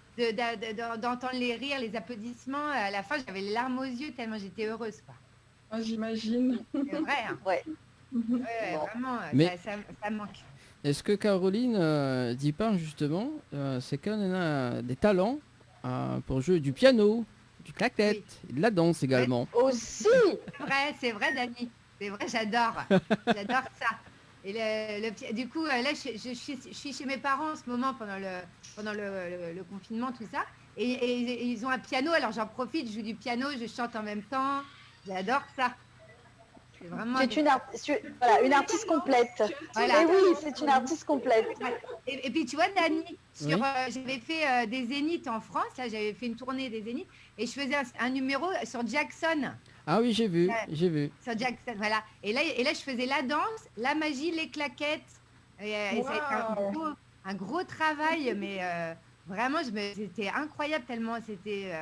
d'entendre les rires, les applaudissements. À la fin, j'avais les larmes aux yeux tellement j'étais heureuse, quoi. Ah, j'imagine. C'est vrai, hein. Ouais. Mhm. Ouais, Bon. vraiment, Mais- ça manque. Est-ce que Caroline dit pas justement, c'est qu'elle a des talents pour jouer du piano, du claquette, et de la danse également. Aussi. C'est vrai, Dani. C'est vrai, j'adore. J'adore ça. Et du coup, là, je suis chez mes parents en ce moment pendant le confinement, tout ça. et ils ont un piano, alors j'en profite, je joue du piano, je chante en même temps. J'adore ça. C'est vraiment... Voilà, une artiste complète. Voilà. Et oui, c'est une artiste complète. Et puis tu vois, Dani, Oui. j'avais fait des zéniths en France, là j'avais fait une tournée des zéniths, et je faisais un numéro sur Jackson. Ah oui, j'ai vu, Ouais. j'ai vu. Sur Jackson, voilà. Et là, je faisais la danse, la magie, les claquettes. Et ça a été un gros travail, mais vraiment, c'était incroyable tellement c'était,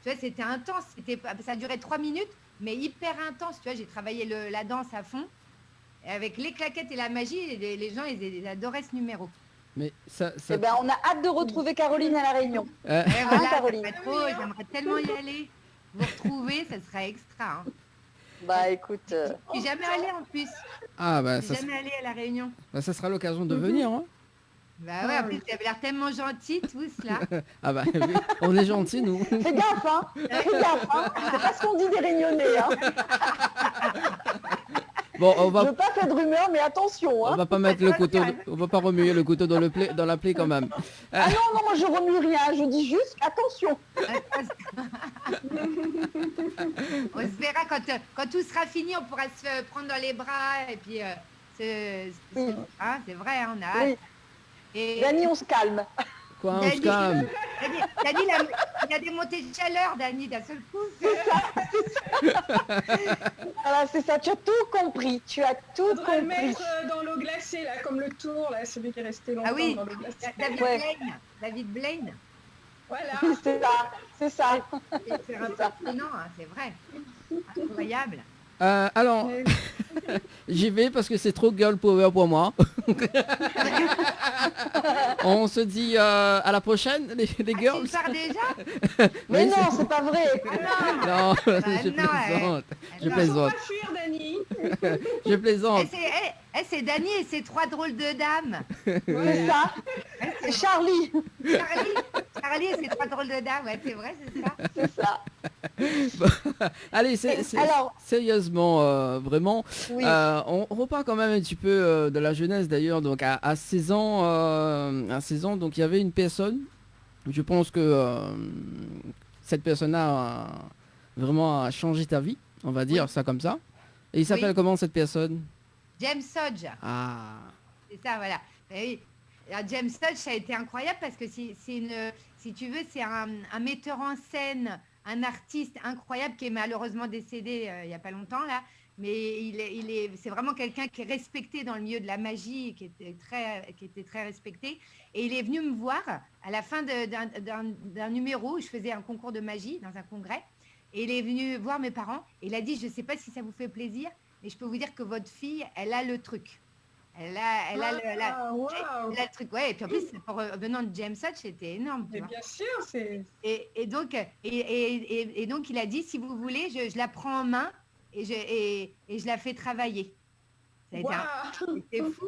tu vois, c'était intense. Ça durait 3 minutes, mais hyper intense. Tu vois, j'ai travaillé la danse à fond. Et avec les claquettes et la magie, les gens, ils adoraient ce numéro. Mais ça... Eh ben, on a hâte de retrouver Caroline à La Réunion. Euh, Et voilà, Caroline. j'aimerais tellement y aller. Vous retrouver, ça serait extra. Hein. Bah écoute, Je suis jamais allée en plus. Ah bah Je ça, suis jamais allée à La Réunion. ça sera l'occasion de venir. Hein. Bah ouais, en plus, tu avais l'air tellement gentil, tous là. Ah bah oui, on est gentils nous. fais gaffe, hein. Fais gaffe, hein. C'est pas ce qu'on dit des Réunionnais, hein. Bon, on Je va veux pas faire de rumeurs, mais attention, on hein. va pas mettre le couteau, on va pas remuer le couteau dans dans la plaie quand même. Ah non, non, moi je remue rien, je dis juste attention. On se verra quand tout sera fini, on pourra se prendre dans les bras et puis Oui. hein, c'est vrai, hein, on a hâte. Oui. Et Dani, on se calme. Quoi, on se calme. Dani, il a des montées de chaleur, Dani, d'un seul coup. Voilà, c'est ça, tu as tout compris. Tu as tout Faudrait le compris. mettre dans l'eau glacée, là, comme le tour, là, celui qui est resté longtemps Ah oui, dans l'eau glacée. David Ouais. Blaine. David Blaine. Voilà. C'est ça, c'est ça. C'est impressionnant, hein, c'est vrai. Incroyable. Alors, j'y vais parce que c'est trop girl power pour moi. On se dit à la prochaine, les Tu girls. pars déjà? Mais Oui, non, c'est pas vrai. Non, je non, plaisante. Je Il faut plaisante. pas fuir, Dani. Je plaisante. C'est Dani et ses 3 drôles de dames. C'est ça. C'est Charlie. Charlie et ses 3 drôles de dames, ouais, c'est vrai, c'est ça. C'est ça. Allez, alors- sérieusement, vraiment, Oui. on repart quand même un petit peu de la jeunesse d'ailleurs. Donc à 16 ans, donc il y avait une personne. Je pense que cette personne-là vraiment a changé ta vie, on va dire ça comme ça. Et il s'appelle Oui. comment cette personne? James Hodge, Ah, c'est ça, voilà. Eh oui. Alors, James Hodge, ça a été incroyable parce que si tu veux, c'est un metteur en scène, un artiste incroyable qui est malheureusement décédé il n'y a pas longtemps là. Mais c'est vraiment quelqu'un qui est respecté dans le milieu de la magie, qui était très respecté. Et il est venu me voir à la fin d'un numéro où je faisais un concours de magie dans un congrès. Et il est venu voir mes parents et il a dit, je ne sais pas si ça vous fait plaisir, mais je peux vous dire que votre fille, elle a le truc. Elle a le truc. Ouais, et puis en plus, venant de James Hodge, c'était énorme. Tu Mais vois. bien sûr, c'est... Et donc, il a dit, si vous voulez, je la prends en main et je la fais travailler. Ça a été c'était fou.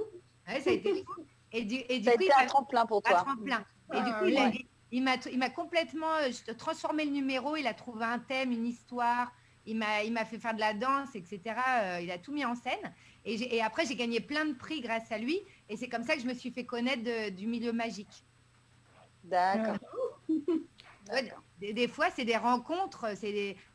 Ouais, ça a été fou. Et du Ça a coup, été un tremplin pour un toi. tremplin. Et du Ah, coup, ouais. il m'a complètement transformé le numéro. Il a trouvé un thème, une histoire. Il m'a fait faire de la danse, etc. Il a tout mis en scène. Et après, j'ai gagné plein de prix grâce à lui. Et c'est comme ça que je me suis fait connaître du milieu magique. D'accord. Ouais, des fois, c'est des rencontres,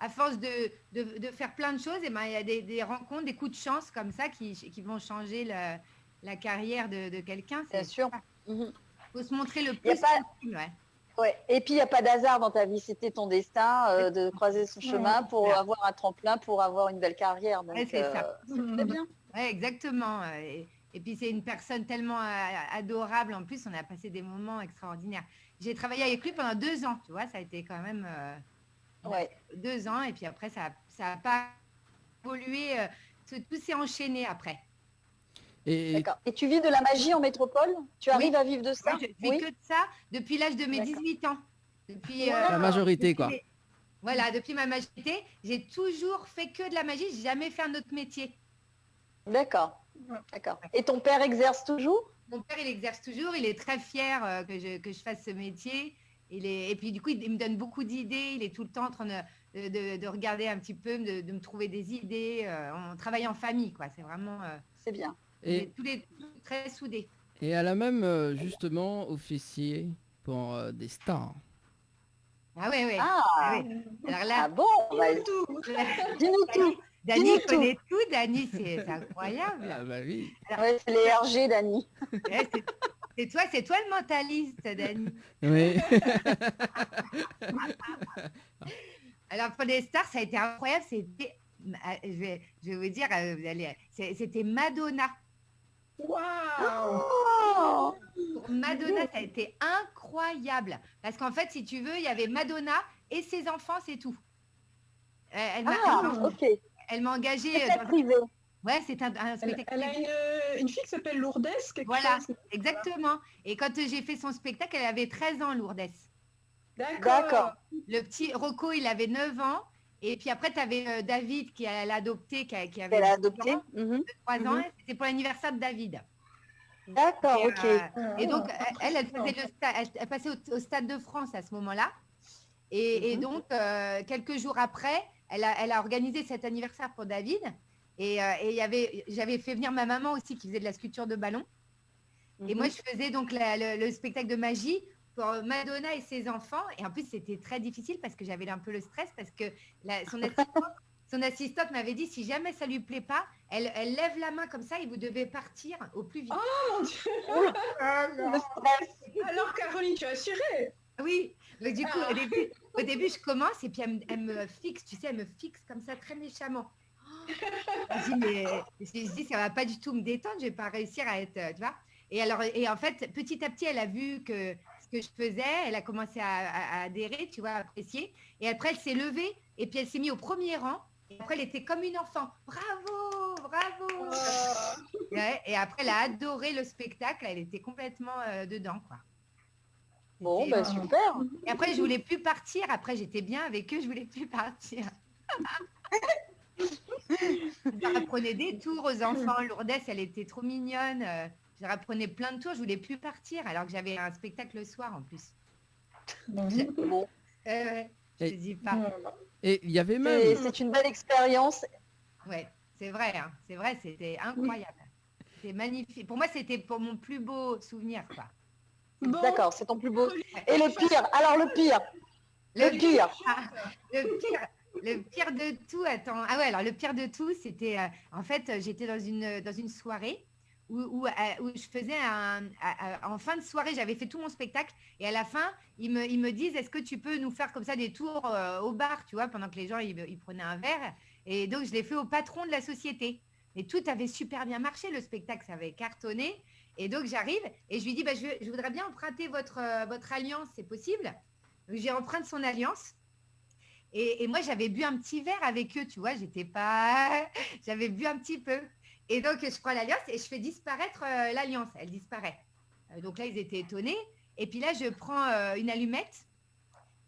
à force de faire plein de choses, et ben, il y a des rencontres, des coups de chance comme ça qui vont changer la carrière de quelqu'un. Bien sûr. Il faut se montrer le Y a plus pas- possible. Ouais. Ouais. Et puis il n'y a pas d'hasard dans ta vie, c'était ton destin de croiser son chemin pour avoir un tremplin, pour avoir une belle carrière. Donc Ouais, c'est ça. c'est très bien. Ouais, exactement. Et puis, c'est une personne tellement adorable. En plus, on a passé des moments extraordinaires. J'ai travaillé avec lui pendant 2 ans, tu vois, ça a été quand même Ouais. 2 ans. Et puis après, ça a pas évolué. Tout s'est enchaîné après. et D'accord. Et tu vis de la magie en métropole? Tu arrives à vivre de ça? Ouais, je vis que de ça depuis l'âge de mes D'accord. 18 ans. Depuis, la majorité quoi. Voilà, depuis ma majorité, j'ai toujours fait que de la magie. J'ai jamais fait un autre métier. D'accord. D'accord. Et ton père exerce toujours? Mon père, il exerce toujours. Il est très fier que je fasse ce métier. Et puis, du coup, il me donne beaucoup d'idées. Il est tout le temps en train de regarder un petit peu, de me trouver des idées. On travaille en famille, quoi. C'est vraiment C'est bien. Et, tous très soudés. et elle a même justement officié pour des stars. Ah ouais, ouais. Ah, Ah ouais. Alors là, bon, bah, Tout. dis-nous tout. Dani Dis-nous connaît tout. Dani, c'est incroyable. Ah bah oui. Ouais, c'est les RG, Dani. Ouais, c'est toi le mentaliste, Dani. Oui. Alors pour les stars, ça a été incroyable. C'était, je vais vous dire, c'était Madonna. Waouh. Oh, Pour Madonna, ça a été incroyable. Parce qu'en fait, si tu veux, il y avait Madonna et ses enfants, c'est tout. Elle ok. m'a engagée. C'est privé. Ouais, c'est un spectacle. Elle a une fille qui s'appelle Lourdes. Voilà, chose. exactement. Et quand j'ai fait son spectacle, elle avait 13 ans, Lourdes. D'accord. Le petit Rocco, il avait 9 ans. Et puis après, tu avais David qui a adopté, qui avait Elle a 2 adopté. ans, 3 ans. C'était pour l'anniversaire de David. D'accord, Et, ok. et donc, elle passait au Stade de France à ce moment-là. Et donc, quelques jours après, elle a organisé cet anniversaire pour David. Et j'avais fait venir ma maman aussi qui faisait de la sculpture de ballon. Et moi, je faisais donc le spectacle de magie pour Madonna et ses enfants. Et en plus, c'était très difficile parce que j'avais un peu le stress parce que son assistante m'avait dit si jamais ça lui plaît pas, elle lève la main comme ça et vous devez partir au plus vite. Oh mon Dieu. Le stress. Alors Caroline, tu as assuré. Oui, donc du coup, au début, je commence et puis elle me fixe, tu sais, elle me fixe comme ça très méchamment. Je dis, ça va pas du tout me détendre, je vais pas réussir à être, tu vois. Et en fait, petit à petit, elle a vu que ce que je faisais, elle a commencé à adhérer, tu vois, à apprécier. Et après, elle s'est levée et puis elle s'est mise au premier rang. Et après, elle était comme une enfant. Bravo, bravo. Ouais, et après, elle a adoré le spectacle. Elle était complètement dedans, quoi. Bon, bah super. Et après, je voulais plus partir. Après, j'étais bien avec eux, je voulais plus partir. Je leur apprenais des tours aux enfants. Lourdes, elle était trop mignonne. Je leur apprenais plein de tours. Je voulais plus partir alors que j'avais un spectacle le soir en plus. Bon. Je te dis pas. Et il y avait même. C'est une belle expérience. Ouais, c'est vrai. Hein. C'est vrai, c'était incroyable. C'était magnifique. Pour moi, c'était pour mon plus beau souvenir, quoi. Bon. D'accord, c'est ton plus beau. Et le pire, alors le pire. Le pire. Le pire de tout, attends. Ah ouais, alors le pire de tout, c'était en fait, j'étais dans une soirée où je faisais en fin de soirée, j'avais fait tout mon spectacle et à la fin, ils me disent est-ce que tu peux nous faire comme ça des tours au bar, tu vois, pendant que les gens ils prenaient un verre. Et donc je l'ai fait au patron de la société. Et tout avait super bien marché, le spectacle, ça avait cartonné. Et donc j'arrive et je lui dis bah, je voudrais bien emprunter votre alliance, c'est possible? Donc j'ai emprunté son alliance. Et moi, j'avais bu un petit verre avec eux, tu vois, j'avais bu un petit peu. Et donc, je prends l'alliance et je fais disparaître l'alliance. Elle disparaît. Donc là, ils étaient étonnés. Et puis là, je prends une allumette.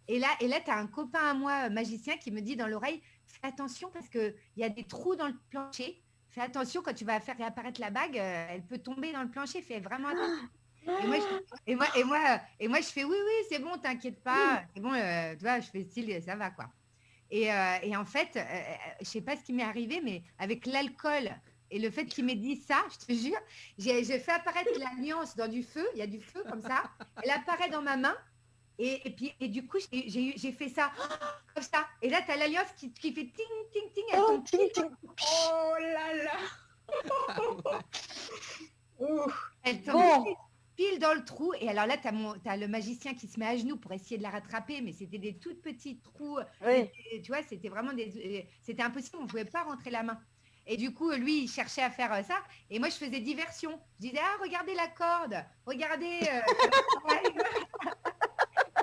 Et là, tu as un copain à moi, magicien, qui me dit dans l'oreille, fais attention parce qu'il y a des trous dans le plancher. Fais attention quand tu vas faire réapparaître la bague, elle peut tomber dans le plancher. Fais vraiment attention. Et moi, je fais oui, c'est bon, t'inquiète pas. C'est bon, tu vois, je fais style, ça va, quoi. Et en fait, je sais pas ce qui m'est arrivé, mais avec l'alcool et le fait qu'il m'ait dit ça, je te jure, j'ai fait apparaître l'alliance dans du feu. Il y a du feu comme ça. Elle apparaît dans ma main. Et du coup, j'ai fait ça, comme ça. Et là, tu as l'alliance qui fait ting, ting, ting. Elle tombe Oh là là. Elle tombe pile dans le trou. Et alors là, tu as le magicien qui se met à genoux pour essayer de la rattraper. Mais c'était des toutes petits trous. Oui. Tu vois, c'était vraiment c'était impossible. On ne pouvait pas rentrer la main. Et du coup, lui, il cherchait à faire ça. Et moi, je faisais diversion. Je disais, regardez la corde. Regardez.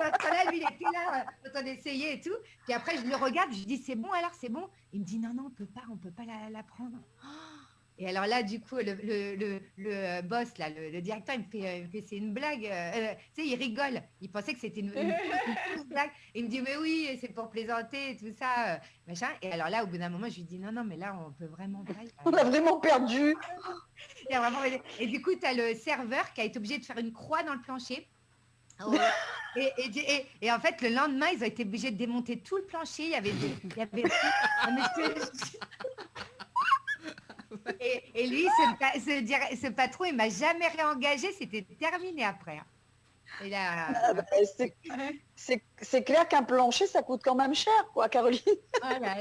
Là, lui, il était là, en train d'essayer et tout. Puis après, je le regarde, je lui dis, c'est bon alors, c'est bon. Il me dit, non, on peut pas la prendre. Et alors là, du coup, le boss, là, le directeur, il me fait c'est une blague. Tu sais, il rigole. Il pensait que c'était une blague. Il me dit, mais oui, c'est pour plaisanter et tout ça, machin. Et alors là, au bout d'un moment, je lui dis, non, mais là, on peut vraiment pas. On a vraiment perdu. Et du coup, tu as le serveur qui a été obligé de faire une croix dans le plancher. Et en fait, le lendemain, ils ont été obligés de démonter tout le plancher. Il y avait et lui, ce patron, il m'a jamais réengagé. C'était terminé après. Et là, Ah, bah, c'est clair qu'un plancher, ça coûte quand même cher, quoi, Caroline. oh là là.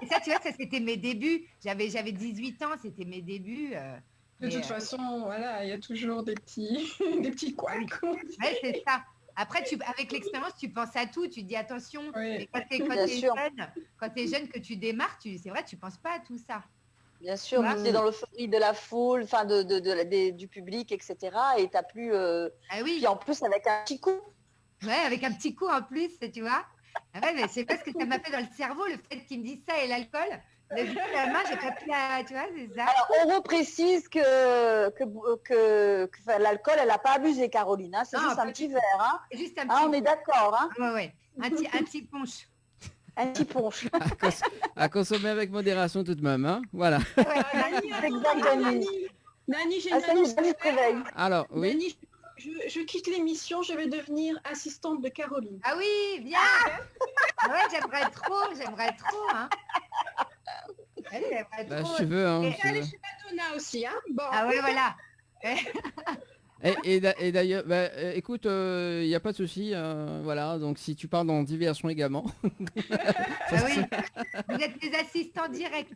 Et ça, tu vois, ça c'était mes débuts. J'avais 18 ans, c'était mes débuts. De toute façon, voilà, il y a toujours des petits, des petits couacs. Ouais, c'est ça. Après, avec l'expérience, tu penses à tout. Tu te dis attention. Oui. Et quand Bien sûr. t'es jeune, que tu démarres, c'est vrai, tu penses pas à tout ça. Bien sûr, Ouais. tu es dans l'euphorie de la foule, enfin du public, etc. Et t'as plus. Ah oui. Puis en plus avec un petit coup. Ouais, avec un petit coup en plus, tu vois. Ah ouais, mais c'est pas ce que ça m'a fait dans le cerveau, le fait qu'il me dise ça et l'alcool. Le but de la main, j'ai pas pu la... Tu vois, c'est ça. Alors on reprécise que enfin, l'alcool, elle n'a pas abusé, Caroline. Hein. C'est Non, juste un pas petit du verre. Hein. C'est juste un Ah, petit... on est d'accord. Hein. Ouais, ouais. Un petit punch. Un petit punch. À consommer avec modération tout de même, hein. Voilà. Ouais, Nani, Exact, attends, Dani. Nani, j'ai Ah, une ça y est, annonce à Dani se faire. réveille. Alors, oui. Nani, je quitte l'émission, je vais devenir assistante de Caroline. Ah oui, bien. Ouais, j'aimerais trop, hein. Ouais, j'aimerais Bah, trop. si tu veux, hein. Et si tu Allez veux. chez Madonna aussi, hein. Bon. Ah ouais, voilà. Et d'ailleurs, bah, écoute, il n'y a pas de souci, voilà, donc si tu pars dans diversion également. Ah oui. Vous êtes les assistants directs.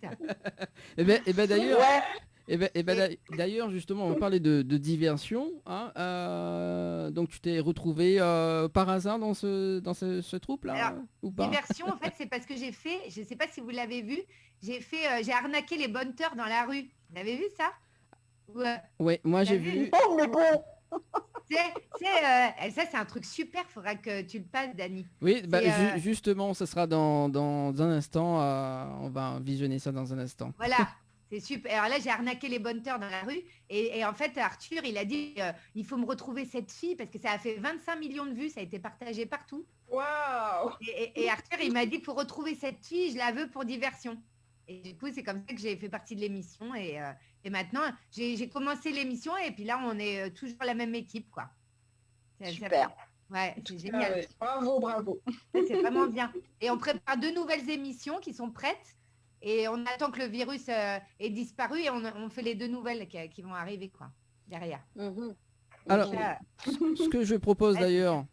Et ben d'ailleurs, Ouais. d'ailleurs, justement, on parlait de diversion, hein, donc tu t'es retrouvé par hasard dans ce troupe-là, Alors, ou pas? Diversion, en fait, c'est parce que j'ai fait, je sais pas si vous l'avez vu, j'ai arnaqué les bonnes teurs dans la rue. Vous avez vu ça? Ouais. Ouais, moi j'ai T'as vu vu. Oh, mais bon. Ça, c'est un truc super, faudra que tu le passes, Dani. Oui, bah, C'est, justement, ça sera dans un instant, on va visionner ça dans un instant. Voilà, c'est super. Alors là, j'ai arnaqué les bonnes teurs dans la rue. Et en fait, Arthur, il a dit, il faut me retrouver cette fille parce que ça a fait 25 millions de vues, ça a été partagé partout. Waouh. Et Arthur, il m'a dit, pour retrouver cette fille, je la veux pour diversion. Et du coup, c'est comme ça que j'ai fait partie de l'émission. Et maintenant, j'ai commencé l'émission et puis là, on est toujours la même équipe, quoi. Super. Ouais, c'est Ah génial. ouais, bravo, bravo. C'est vraiment bien. Et on prépare 2 nouvelles émissions qui sont prêtes. Et on attend que le virus ait disparu et on fait les 2 nouvelles qui vont arriver, quoi, derrière. Mhm. Alors, Donc, ce que je propose Ouais. d'ailleurs,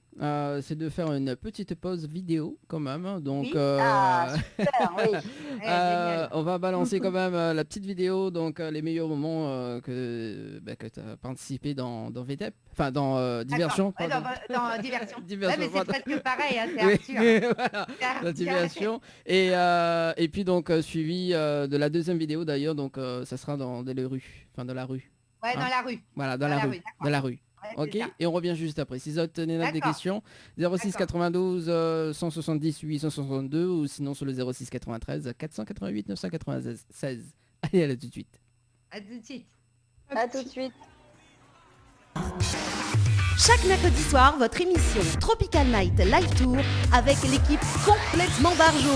c'est de faire une petite pause vidéo quand même, hein, donc Oui. Ah, super, oui. ouais, génial. on va balancer quand même la petite vidéo, donc les meilleurs moments que tu as participé dans VTEP, enfin dans Diversion. D'accord. Ouais, pardon. dans Diversion. Diversion, Ouais, mais c'est pardon. presque pareil, hein, c'est Oui, Arthur. voilà, C'est Arthur. la Diversion. Et puis donc suivi de la deuxième vidéo d'ailleurs, donc ça sera dans les rues, enfin dans la rue. Ouais, Hein. dans la rue. Voilà, dans Dans la la rue. rue, d'accord. Dans la rue. Ouais, Ok, c'est ça. et on revient juste après. Si vous tenez des D'accord. questions, 06 92 170 862 ou sinon sur le 06 93 488 996. Allez, à là tout de suite. À tout de suite. À tout de suite. Chaque mercredi soir, votre émission Tropical Night Live Tour avec l'équipe complètement Barjo.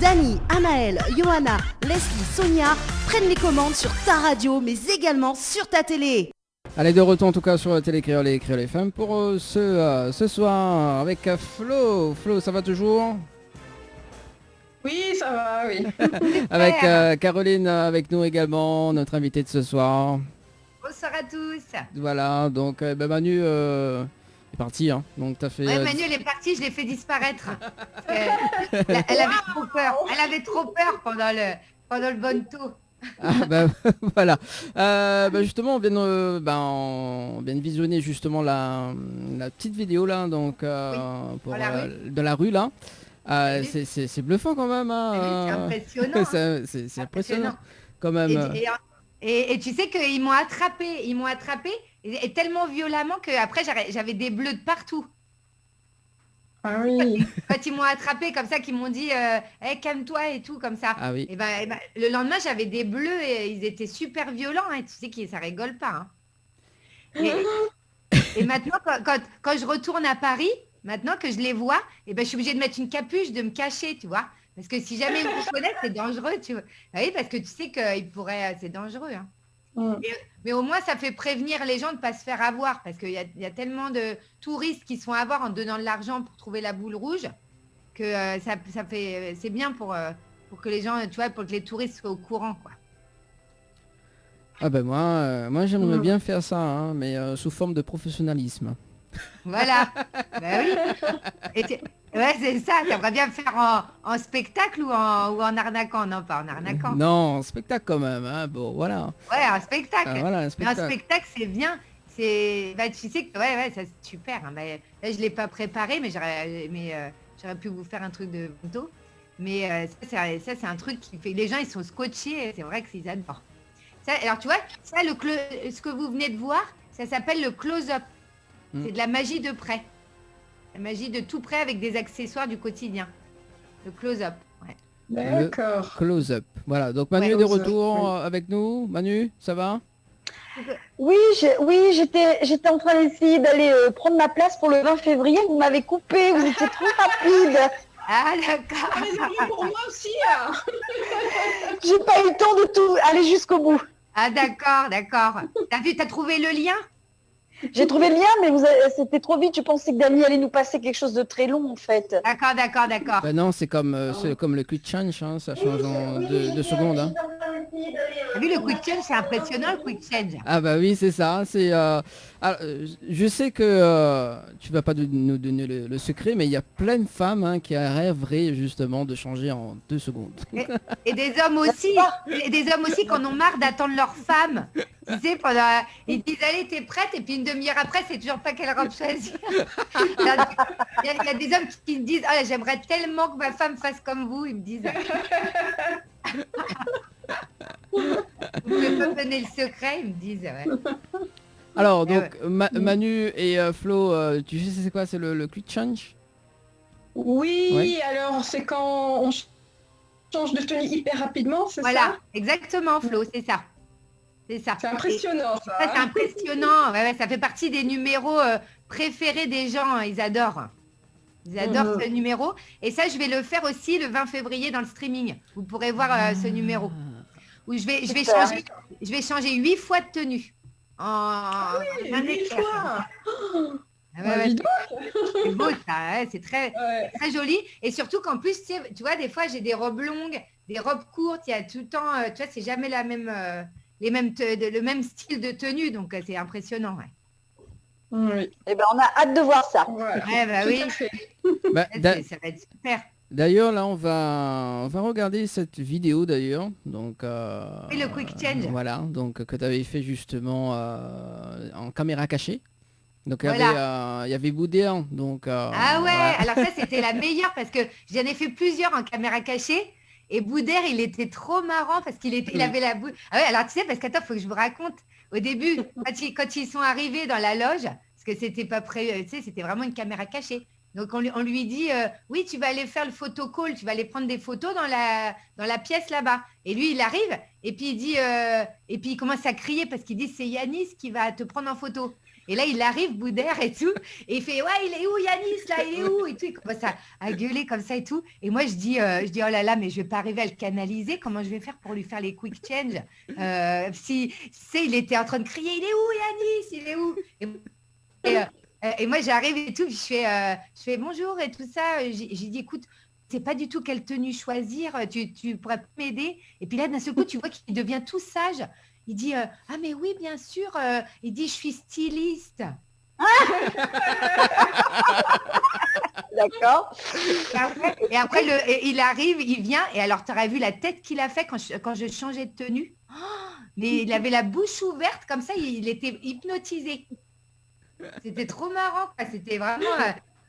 Dani, Anaël, Johanna, Leslie, Sonia prennent les commandes sur ta radio mais également sur ta télé. Allez, de retour en tout cas sur Télé Créole et Créole FM pour ce soir avec Flo. Flo, ça va toujours? Oui, ça va, oui. Avec Caroline avec nous également, notre invitée de ce soir. Bonsoir à tous. Voilà, donc Manu est parti, hein. Donc t'as fait... Ouais, Manu, elle est partie, je l'ai fait disparaître. Elle avait trop peur. Elle avait trop peur pendant le bonto. Ah, bah, voilà. Justement, on vient de visionner justement la petite vidéo là, donc pour dans la rue. de la rue là. Oui. C'est bluffant quand même. Hein. Oui, c'est impressionnant. hein. C'est impressionnant quand même. Et tu sais qu'ils m'ont attrapé. Ils m'ont attrapé et tellement violemment qu'après j'avais des bleus de partout. Ah oui. Quand ils m'ont attrapé comme ça, qu'ils m'ont dit hey, calme-toi et tout comme ça. Ah oui. Et ben, le lendemain, j'avais des bleus et ils étaient super violents. Hein. Tu sais que ça rigole pas. Hein. Et maintenant, quand je retourne à Paris, maintenant que je les vois, et ben, je suis obligée de mettre une capuche, de me cacher, tu vois. Parce que si jamais ils me connaissent, c'est dangereux, tu vois. Oui, parce que tu sais qu'ils pourraient... C'est dangereux. Hein. Mais au moins, ça fait prévenir les gens de ne pas se faire avoir. Parce qu'il y a tellement de touristes qui se font avoir en donnant de l'argent pour trouver la boule rouge que ça fait... C'est bien pour que les gens, tu vois, pour que les touristes soient au courant, quoi. Ah ben moi j'aimerais bien faire ça, hein, mais sous forme de professionnalisme. Voilà. Bah oui. Ouais, c'est ça. T'aimerais bien le faire en spectacle ou en arnaquant? Non, pas en arnaquant. Non, spectacle quand même, hein, bon voilà. Ouais, en spectacle. Ah, voilà, un Mais un spectacle. spectacle, c'est bien. Bah, tu sais que ouais, ça c'est super. Hein. Bah, là, je l'ai pas préparé, mais j'aurais pu vous faire un truc de photo. Mais ça, c'est un truc qui fait. Les gens, ils sont scotchés. Et c'est vrai qu'ils adorent. Ça, alors, tu vois, ça, ce que vous venez de voir, ça s'appelle le close-up. C'est de la magie de près. La magie de tout près avec des accessoires du quotidien. Le close-up. Ouais. D'accord. Close-up. Voilà, donc Manu Ouais, est de close-up, retour oui. avec nous. Manu, ça va? Oui, j'étais en train d'essayer d'aller prendre ma place pour le 20 février. Vous m'avez coupé, vous étiez trop rapide. Ah, d'accord. Ah, mais c'est pour moi aussi. Hein. J'ai pas eu le temps de tout aller jusqu'au bout. Ah, d'accord. T'as trouvé le lien? J'ai trouvé le lien, mais c'était trop vite. Je pensais que Dani allait nous passer quelque chose de très long, en fait. D'accord. Ben non, c'est comme le quick change, hein, ça change en 2 secondes. Hein. T'as vu le quick change, c'est impressionnant le quick change. Ah bah oui, c'est ça. Je sais que tu vas pas nous donner le secret, mais il y a plein de femmes, hein, qui rêveraient justement de changer en 2 secondes. Et des hommes aussi, qui en ont marre d'attendre leur femme. Tu sais, ils disent allez, t'es prête, et puis une demi-heure après, c'est toujours pas quelle robe choisir. Il y a des hommes qui me disent ah, j'aimerais tellement que ma femme fasse comme vous. Ils me disent. Vous pouvez pas me donner le secret, ils me disent. Ouais. Alors donc ouais. Manu et Flo, tu sais c'est quoi? C'est le quick change? Oui, Ouais. alors c'est quand on change de tenue hyper rapidement, c'est Voilà, ça? exactement, Flo, c'est ça. C'est ça. C'est impressionnant, ça. Ça, c'est hein. impressionnant. Ouais, ça fait partie des numéros préférés des gens. Ils adorent. Ils adorent ce numéro. Et ça, je vais le faire aussi le 20 février dans le streaming. Vous pourrez voir ce numéro. Où je vais changer 8 fois de tenue. Oui, un 8 éclair. fois. Ah ouais, Bah, ouais, dis donc. c'est beau ça, ouais, c'est très, Ouais. très joli. Et surtout qu'en plus, tu vois, des fois, j'ai des robes longues, des robes courtes. Il y a tout le temps, tu vois, c'est jamais la même, le même style de tenue. Donc, c'est impressionnant. Ouais. Oui, Eh ben, on a hâte de voir ça. voilà. Ouais, bah Tout oui. à fait. Bah, Ça va être super. d'ailleurs là on va regarder cette vidéo d'ailleurs. Donc Oui, le quick change. voilà, donc que tu avais fait justement en caméra cachée. Donc Voilà. il y avait Boudéan. Donc Ah ouais, voilà. alors ça, c'était la meilleure parce que j'en ai fait plusieurs en caméra cachée. Et Boudère, il était trop marrant parce il avait la bouche. Ah ouais, alors tu sais, parce qu'attends, il faut que je vous raconte. Au début, quand ils sont arrivés dans la loge, parce que c'était pas prêt, tu sais, c'était vraiment une caméra cachée. Donc on lui dit, oui, tu vas aller faire le photocall, tu vas aller prendre des photos dans la pièce là-bas. Et lui, il arrive et puis il dit, et puis il commence à crier parce qu'il dit, c'est Yanis qui va te prendre en photo. Et là, il arrive, Boudère et tout, et il fait, ouais, il est où Yanis là, il est où et tout, il commence à gueuler comme ça et tout. Et moi, je dis, oh là là, mais je vais pas arriver à le canaliser. Comment je vais faire pour lui faire les quick change si, tu sais, il était en train de crier, il est où Yanis, il est où et moi, j'arrive et tout, puis je fais bonjour et tout ça. J'ai dit, écoute, je sais pas du tout quelle tenue choisir, tu pourrais m'aider. Et puis là, d'un seul coup, tu vois qu'il devient tout sage. Il dit, ah mais oui, bien sûr. Il dit, je suis styliste. D'accord. Et après il arrive, il vient. Et alors, tu aurais vu la tête qu'il a fait quand je changeais de tenue. Oh, mais il avait la bouche ouverte, comme ça, il était hypnotisé. C'était trop marrant, quoi. C'était vraiment...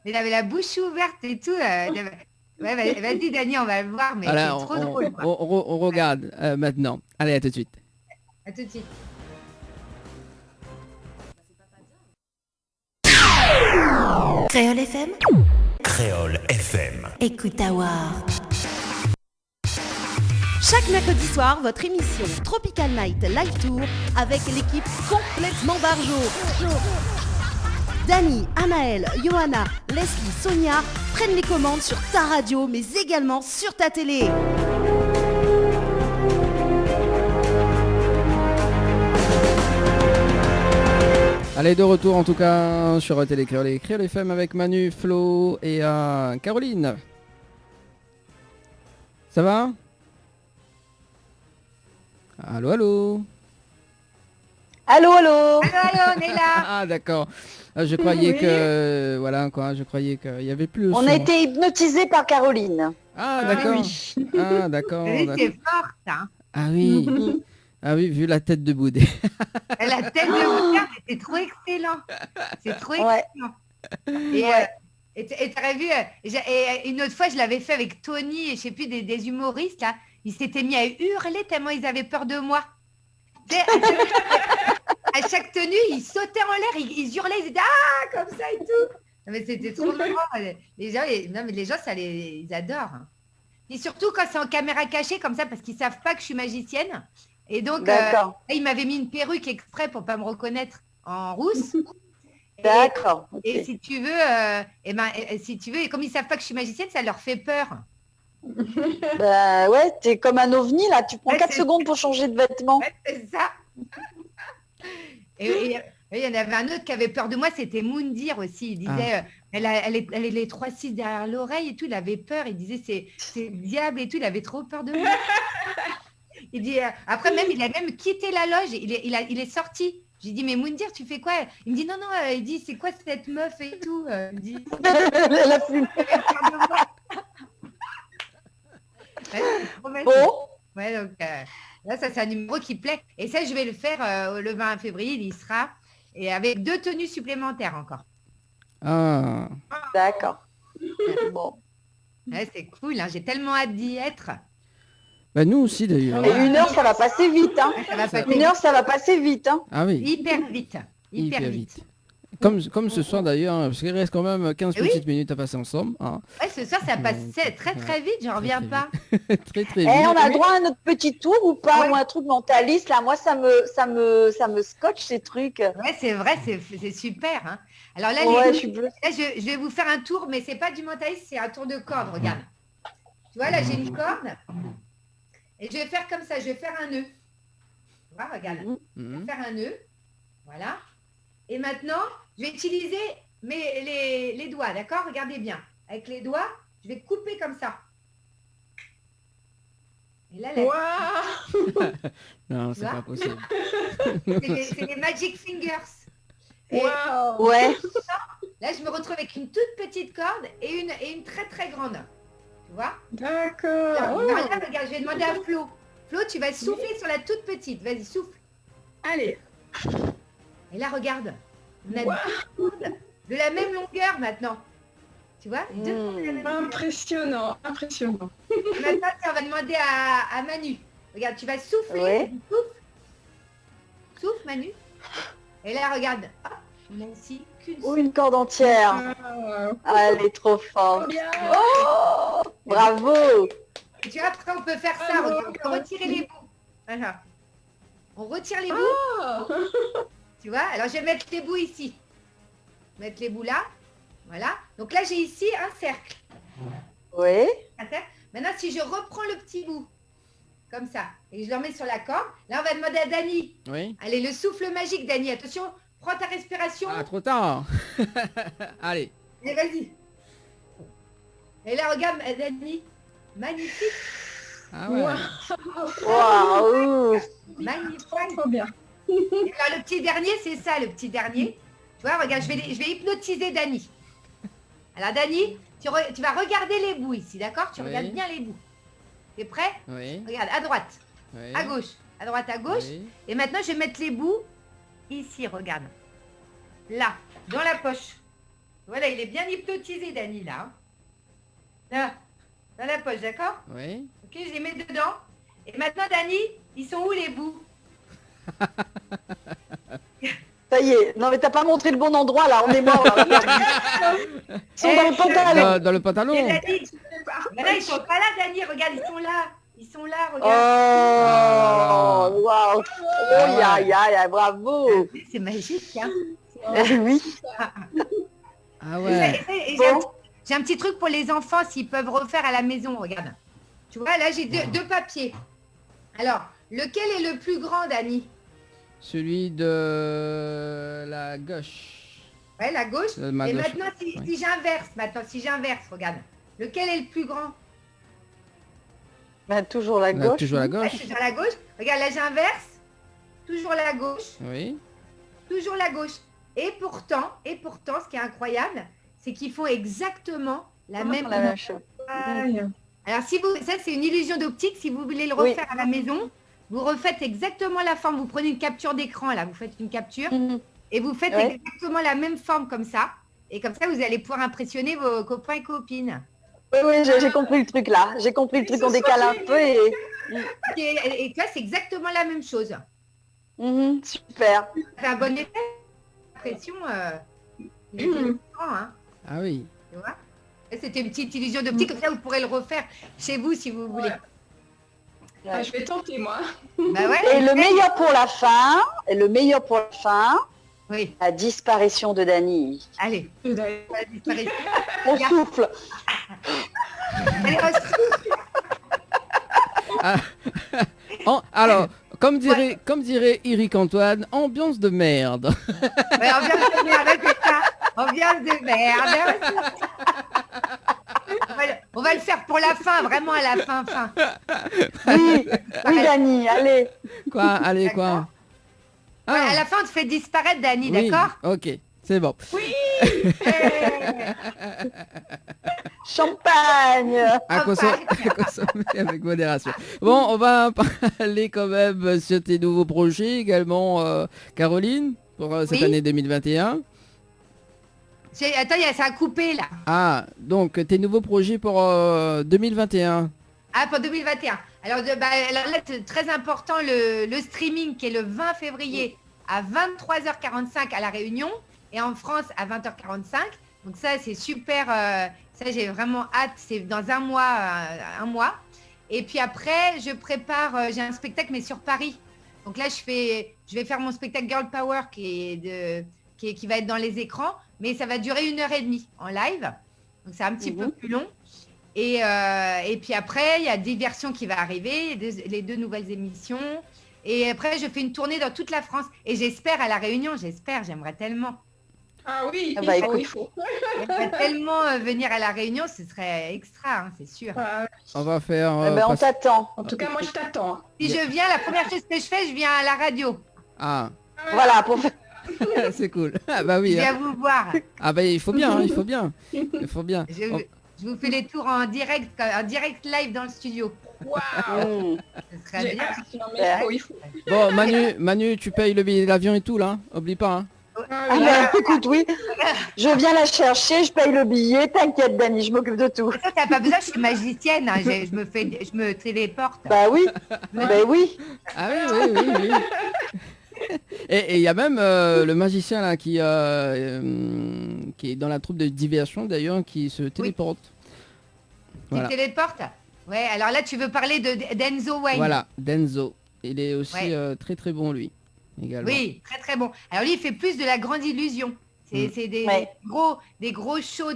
il avait la bouche ouverte et tout. Ouais, vas-y, Dani, on va le voir, mais Voilà, c'est trop drôle, quoi. on regarde maintenant. Allez, à tout de suite. À tout de suite. Créole FM, Créole FM. écoute Awar. Chaque mercredi soir, votre émission Tropical Night Live Tour avec l'équipe complètement barjo. Dani, Anaël, Johanna, Leslie, Sonia prennent les commandes sur ta radio, mais également sur ta télé. Allez, de retour en tout cas sur Télé Créole et Créole FM avec Manu, Flo et Caroline. Ça va? Allô, allô? Allô, allô. Allô, on est là. Ah d'accord. Je croyais Oui. que voilà quoi, je croyais qu'il y avait plus. le On son. a été hypnotisé par Caroline. Ah d'accord. oui. Ah d'accord. Oui, d'accord. c'est forte, hein. Ah oui. Ah oui, vu la tête de Boudet. La tête de Bouddha, c'est trop excellent. C'est trop Ouais. excellent. Et Ouais. t'aurais vu, et une autre fois, je l'avais fait avec Tony et je sais plus, des humoristes, là. Ils s'étaient mis à hurler tellement ils avaient peur de moi. Tu sais, à chaque tenue, ils sautaient en l'air, ils hurlaient, ils étaient ah comme ça et tout. Non, mais c'était trop marrant. Les gens, non, mais les gens, ils adorent. Hein. Et surtout quand c'est en caméra cachée comme ça, parce qu'ils savent pas que je suis magicienne. Et donc, D'accord. ils m'avaient mis une perruque exprès pour pas me reconnaître en rousse. D'accord. ok. Et si tu veux, si tu veux, et comme ils savent pas que je suis magicienne, ça leur fait peur. Bah ouais, t'es comme un ovni là. Tu prends Ouais, 4 c'est- secondes pour changer de vêtements. Ouais, c'est ça. Et il y en avait un autre qui avait peur de moi, c'était Moundir aussi. Il disait, elle a les 3-6 derrière l'oreille et tout, il avait peur. Il disait, c'est le diable et tout, il avait trop peur de moi. Il dit, après même, il a même quitté la loge, il est sorti. J'ai dit, mais Moundir, tu fais quoi? Il me dit, non, il dit, c'est quoi cette meuf et tout. Il me dit, La plume. elle avait peur de moi. Ouais, c'est trop magique. Bon. Ouais, donc là, ça, c'est un numéro qui plaît. Et ça, je vais le faire le 20 février, il y sera. Et avec 2 tenues supplémentaires encore. Ah. D'accord. Bon. Ouais, c'est cool, hein, j'ai tellement hâte d'y être. Bah nous aussi d'ailleurs. Et 1 heure, ça va passer vite. Hein. Ouais, ça va passer 1 heure, ça va passer vite. Hein. Ah oui. hyper vite. Hyper vite. Comme ce soir d'ailleurs, hein, parce qu'il reste quand même 15 Oui. petites minutes à passer ensemble. Hein. Ouais, ce soir, ça passait très très vite, j'en reviens très pas. Très très Eh, vite. on a le droit à notre petit tour ou pas? Ouais. Ou un truc mentaliste là? Moi, ça me scotche ces trucs. Ouais, c'est vrai, c'est super. Hein. Alors là, Ouais, les- je suis bleue. là, je vais vous faire un tour, mais c'est pas du mentalisme, c'est un tour de corde, regarde. Tu vois, là, j'ai une corde. Et je vais faire comme ça, je vais faire un nœud. Tu vois, regarde. Je Mhm. vais faire un nœud. Voilà. Et maintenant, je vais utiliser les doigts, d'accord? Regardez bien. Avec les doigts, je vais couper comme ça. Et là, Waouh. Non, c'est vois pas possible. c'est les Magic Fingers. Et Waouh. Ouais. là, je me retrouve avec une toute petite corde et une très très grande. Tu vois? Là, D'accord. regarde, je vais demander à Flo. Flo, tu vas souffler sur la toute petite. Vas-y, souffle. Allez. Et là, regarde. On a Waouh. 2 cordes de la même longueur maintenant. Tu vois? 2 cordes de la même longueur. Impressionnant, impressionnant. Et maintenant, tiens, on va demander à Manu. Regarde, tu vas souffler. Ouais. Souffle. Souffle, Manu. Et là, regarde. Hop, on a ici qu'une Ou une corde entière. Waouh. Ah, elle est trop Trop forte. bien. Oh, bravo. Et tu vois, après, on peut faire ça. Alors, On peut retirer les bouts. Voilà. On retire les bouts. Oh. Tu vois? Alors, je vais mettre les bouts ici. Mettre les bouts là. Voilà. Donc là, j'ai ici un cercle. Oui. Un cercle. Maintenant, si je reprends le petit bout, comme ça, et je le remets sur la corde, là, on va demander à Dani. Oui. Allez, le souffle magique, Dani. Attention, prends ta respiration. Ah, trop tard. Allez. Et vas-y. Et là, regarde, Dani. Magnifique. Ah ouais. Waouh. Magnifique. Trop bien. Et alors, le petit dernier, c'est ça, le petit dernier. Tu vois, regarde, je vais hypnotiser Dani. Alors, Dani, tu vas regarder les bouts ici, d'accord? Tu Oui. regardes bien les bouts. T'es prêt? Oui. Regarde, à droite, Oui. à gauche, à droite, à gauche. Oui. Et maintenant, je vais mettre les bouts ici, regarde. Là, dans la poche. Voilà, il est bien hypnotisé, Dani, là. Hein. Là, dans la poche, d'accord? Oui. Ok, je les mets dedans. Et maintenant, Dani, ils sont où les bouts? Ça y est. Non, mais t'as pas montré le bon endroit là. On est mort. Là. Ils sont dans le pantalon. Dans le pantalon. Et Dani, mais là, ils sont pas là, Dani, regarde, ils sont là. Ils sont là, Oh, regarde. waouh. Oh, ya, ya, ya, bravo. C'est magique, hein. Oui. Ah Et ouais. j'ai un petit truc pour les enfants s'ils peuvent refaire à la maison, regarde. Tu vois, là, j'ai deux papiers. Alors, lequel est le plus grand, Dani? Celui de la gauche. Ouais, la gauche. De ma Et gauche. maintenant, si j'inverse, regarde. Lequel est le plus grand? Ben, toujours la Là, gauche. toujours la Ouais, gauche. c'est sur la gauche. Regarde, là, j'inverse. toujours la gauche, Oui. toujours la gauche. Et pourtant, ce qui est incroyable, c'est qu'ils font exactement la même La même chose. Aïe. Alors, ça, c'est une illusion d'optique. Si vous voulez le Oui. refaire à la maison, vous refaites exactement la forme. Vous prenez une capture d'écran, là, vous faites une capture Mhm. et vous faites Ouais. exactement la même forme comme ça. Et comme ça, vous allez pouvoir impressionner vos copains et copines. Oui, j'ai compris le truc là. J'ai compris le truc, on décale un peu et... Et tu vois, c'est exactement la même chose. Mhm, super. Ça fait un bon effet. L'impression, il est très différent, hein, Ah oui. tu vois. Et c'était une petite illusion d'optique. Comme ça, vous pourrez le refaire chez vous si vous voulez. Ah, je vais tenter, moi. Bah ouais. Et le meilleur pour la fin, Oui, la disparition de Dany. allez. Je La disparition. On souffle. Allez, Ah. Alors, comme dirait Eric Antoine, ambiance de merde. ouais, ambiance de merde, c'est ça. Ambiance de merde. On va le faire pour la fin, vraiment à la fin. Oui, oui Dany, allez. Quoi? Allez, quoi? Ouais, à la fin, on te fait disparaître Dany, oui, d'accord. ok, c'est bon. Champagne. À consommer avec modération. Bon, on va parler quand même sur tes nouveaux projets également, Caroline, pour cette Oui. année 2021. Attends, ça a coupé là. Ah, donc tes nouveaux projets pour 2021. Ah, pour 2021. Alors là, c'est très important, le streaming qui est le 20 février à 23h45 à La Réunion et en France à 20h45. Donc ça, c'est super. Ça, j'ai vraiment hâte. C'est dans un mois. Et puis après, je prépare, j'ai un spectacle, mais sur Paris. Donc là, je vais faire mon spectacle Girl Power qui va être dans les écrans, mais ça va durer 1h30 en live. Donc c'est un petit peu plus long. Et puis après, il y a Diversion qui va arriver, les 2 nouvelles émissions. Et après, je fais une tournée dans toute la France. Et j'espère à La Réunion, j'aimerais tellement. Ah oui, Ah bah, il faut. J'aimerais tellement venir à La Réunion, ce serait extra, hein, c'est sûr. Ah, On va faire... Eh ben, on t'attend. en tout cas, moi, je t'attends. Si je viens, la première chose que je fais, je viens à la radio. Ah, Voilà, pour c'est cool. Ah bah Je oui. viens Hein. vous voir. Ah bah il faut bien, il faut bien. Il faut bien. Je vous fais les tours en direct live dans le studio. Waouh. Ce serait J'ai bien. hâte. Non, mais il faut. Bon, Manu, tu payes le billet d'avion et tout là, oublie pas. Hein. Ah, Ah oui. ben, écoute, oui. Je viens la chercher, je paye le billet. T'inquiète, Dany, je m'occupe de tout. Ça, t'as pas besoin, je suis magicienne. Hein, je me téléporte. Bah oui, ben oui. Ah oui. Et il y a même le magicien là qui est dans la troupe de Diversion d'ailleurs qui se téléporte. Voilà. Tu téléportes. Ouais, alors là, tu veux parler d'Enzo Wayne. Voilà, Denzo. Il est aussi Ouais. très très bon lui également. Oui, très très bon. Alors lui, il fait plus de la grande illusion. C'est Ouais. des gros shows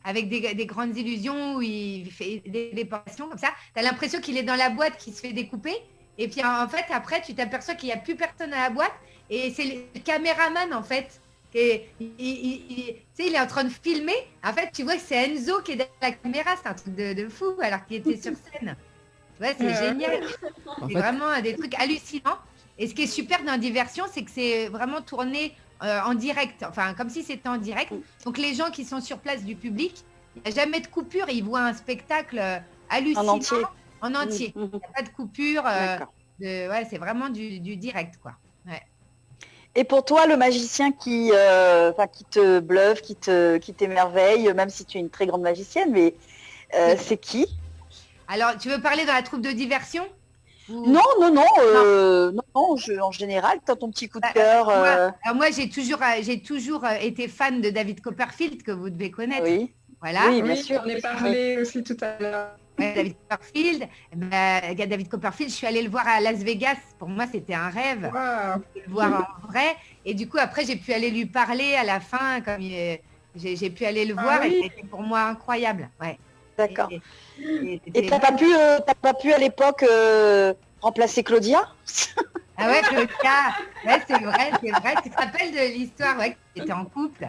avec des grandes illusions où il fait des déportations comme ça. Tu as l'impression qu'il est dans la boîte qui se fait découper. Et puis en fait, après, tu t'aperçois qu'il n'y a plus personne à la boîte. Et c'est le caméraman en fait. Et il est en train de filmer. En fait, tu vois que c'est Enzo qui est derrière la caméra. C'est un truc de fou alors qu'il était sur scène. Tu vois, c'est génial. En C'est fait, vraiment des trucs hallucinants. Et ce qui est super dans Diversion, c'est que c'est vraiment tourné en direct, enfin comme si c'était en direct. Donc les gens qui sont sur place du public, il n'y a jamais de coupure, ils voient un spectacle hallucinant En entier. en entier. Mhm. Il n'y a pas de coupure, D'accord. ouais, c'est vraiment du direct quoi. Et pour toi, le magicien qui te bluffe, qui t'émerveille, même si tu es une très grande magicienne, mais c'est qui? Alors, tu veux parler dans la troupe de Diversion ou... Non, en général, tu as ton petit coup de cœur. Moi, j'ai toujours été fan de David Copperfield, que vous devez connaître. Oui, Voilà. oui, bien Oui, sûr. on est parlé aussi tout à l'heure. Ouais, David Copperfield. David Copperfield, je suis allée le voir à Las Vegas. Pour moi, c'était un rêve Waouh. de le voir en vrai. Et du coup, après, j'ai pu aller lui parler à la fin. J'ai pu aller le voir oui. et c'était pour moi incroyable. Ouais. D'accord. Et Et t'as pas pu à l'époque remplacer Claudia? Ah ouais, Claudia. Ouais, c'est vrai. Tu te rappelles de l'histoire, ouais, qu'ils étaient en couple.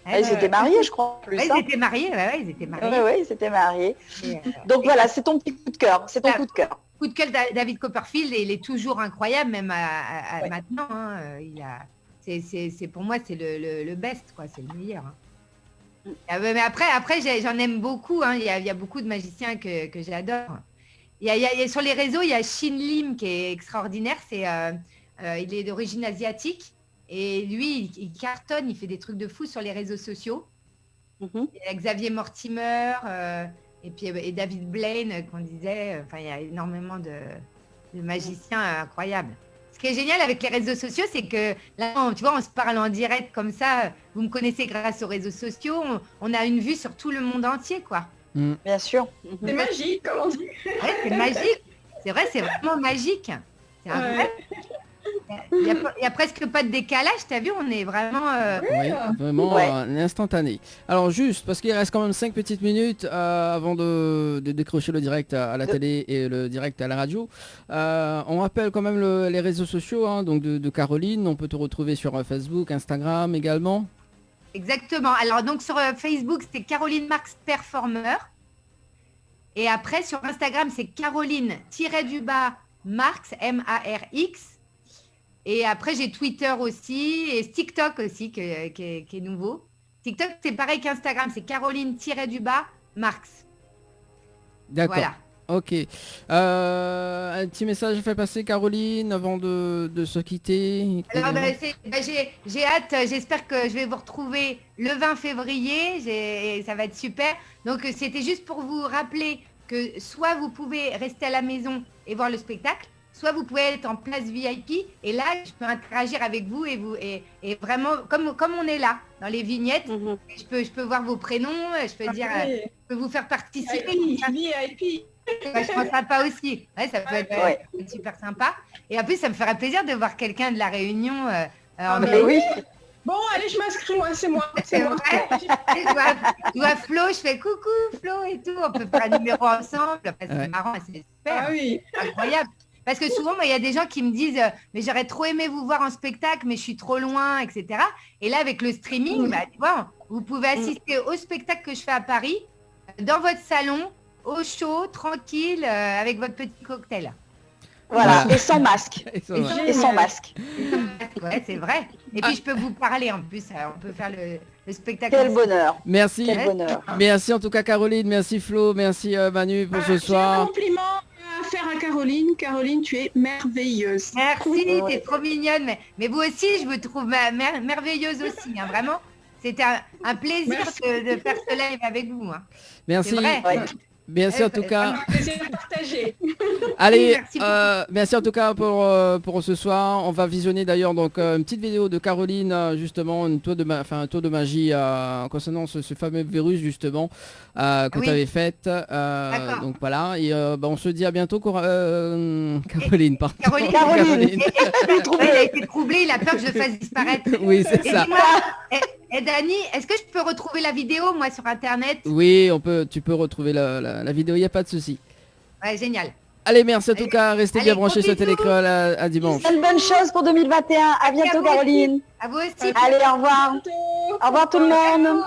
Ils étaient mariés, je crois. en plus, Ouais, hein. ils étaient mariés. Ouais, ils étaient mariés. Ouais, ils étaient mariés. Et, Donc voilà, c'est ton petit coup de cœur. C'est ton Ah. coup de cœur. coup de cœur David Copperfield, et il est toujours incroyable, même Ouais. maintenant. Hein, c'est pour moi, c'est le best, quoi. C'est le meilleur. Hein. Mais après j'en aime beaucoup. Hein. Il y a beaucoup de magiciens que j'adore. Il y a sur les réseaux, il y a Shin Lim qui est extraordinaire. Il est d'origine asiatique. Et lui, il cartonne, il fait des trucs de fou sur les réseaux sociaux. Mhm. Il y a Xavier Mortimer et David Blaine, qu'on disait. Enfin, il y a énormément de magiciens incroyables. Ce qui est génial avec les réseaux sociaux, c'est que là, tu vois, on se parle en direct comme ça. Vous me connaissez grâce aux réseaux sociaux. On a une vue sur tout le monde entier, quoi. Bien sûr. C'est magique, comme on dit. Ouais, c'est magique. C'est vrai, c'est vraiment magique. C'est incroyable. Il y a presque pas de décalage, t'as vu, on est vraiment... Oui, vraiment Ouais. instantané. Alors juste, parce qu'il reste quand même 5 petites minutes avant de décrocher le direct à la télé et le direct à la radio. On rappelle quand même les réseaux sociaux, hein, donc de Caroline. On peut te retrouver sur Facebook, Instagram également. Exactement. Alors donc sur Facebook, c'est Caroline Marx Performer. Et après sur Instagram, c'est Caroline-Marx, M-A-R-X. Et après, j'ai Twitter aussi et TikTok aussi qui est nouveau. TikTok, c'est pareil qu'Instagram, c'est Caroline-Marx. D'accord. Voilà. Ok. Un petit message à faire passer, Caroline, avant de se quitter. Alors, j'ai hâte, j'espère que je vais vous retrouver le 20 février, et ça va être super. Donc, c'était juste pour vous rappeler que soit vous pouvez rester à la maison et voir le spectacle, soit vous pouvez être en place VIP, et là, je peux interagir avec vous et vraiment, comme on est là, dans les vignettes, Mhm. je peux voir vos prénoms, je peux dire, je peux vous faire participer. VIP. Vachement sympa aussi. Ouais, ça peut être Ouais. super sympa. Et en plus, ça me ferait plaisir de voir quelqu'un de la Réunion en Mais oui. Bon, allez, je m'inscris, moi, c'est moi. C'est vrai. Je vois Flo, je fais coucou Flo et tout. On peut faire un numéro ensemble. Enfin, c'est Ouais. marrant, c'est super. Ah oui. Incroyable. Parce que souvent, il y a des gens qui me disent mais j'aurais trop aimé vous voir en spectacle, mais je suis trop loin, etc. Et là, avec le streaming, bah, tu vois, vous pouvez assister au spectacle que je fais à Paris, dans votre salon, au chaud, tranquille, avec votre petit cocktail. Voilà. Voilà. Et sans masque. Et ça va. Et sans masque. Ouais, c'est vrai. Et puis, je peux vous parler en plus. On peut faire le spectacle. Quel bonheur. Merci. Quel bonheur. Merci en tout cas, Caroline. Merci Flo. Merci Manu pour ce J'ai un soir. compliment à faire à Caroline. Caroline, tu es merveilleuse. Merci, Ouais. t'es trop mignonne. Mais vous aussi, je vous trouve merveilleuse aussi. Hein, vraiment, c'était un plaisir de faire ce live avec vous. Hein. Merci. C'est vrai. Ouais. Merci en tout cas. Plaisir partagé. Allez, merci beaucoup. merci en tout cas pour ce soir. On va visionner d'ailleurs donc une petite vidéo de Caroline, justement, un tour de magie concernant ce fameux virus justement que Oui. tu avais fait. D'accord. Donc voilà, et on se dit à bientôt, Caroline. Pardon. Caroline. Caroline. Il a été troublé, il a peur que je le fasse disparaître. Oui, c'est Et ça. dis-moi, et Dani, est-ce que je peux retrouver la vidéo, moi, sur Internet? Oui, tu peux retrouver la vidéo, il n'y a pas de souci. Ouais, génial. Allez, merci en tout cas, restez Allez, bien gros branchés sur bisous. Télécréole à dimanche. Plein de bonnes choses pour 2021. À bientôt, vous aussi. Caroline. À vous aussi. Allez, au revoir. Bientôt. Au revoir tout le monde.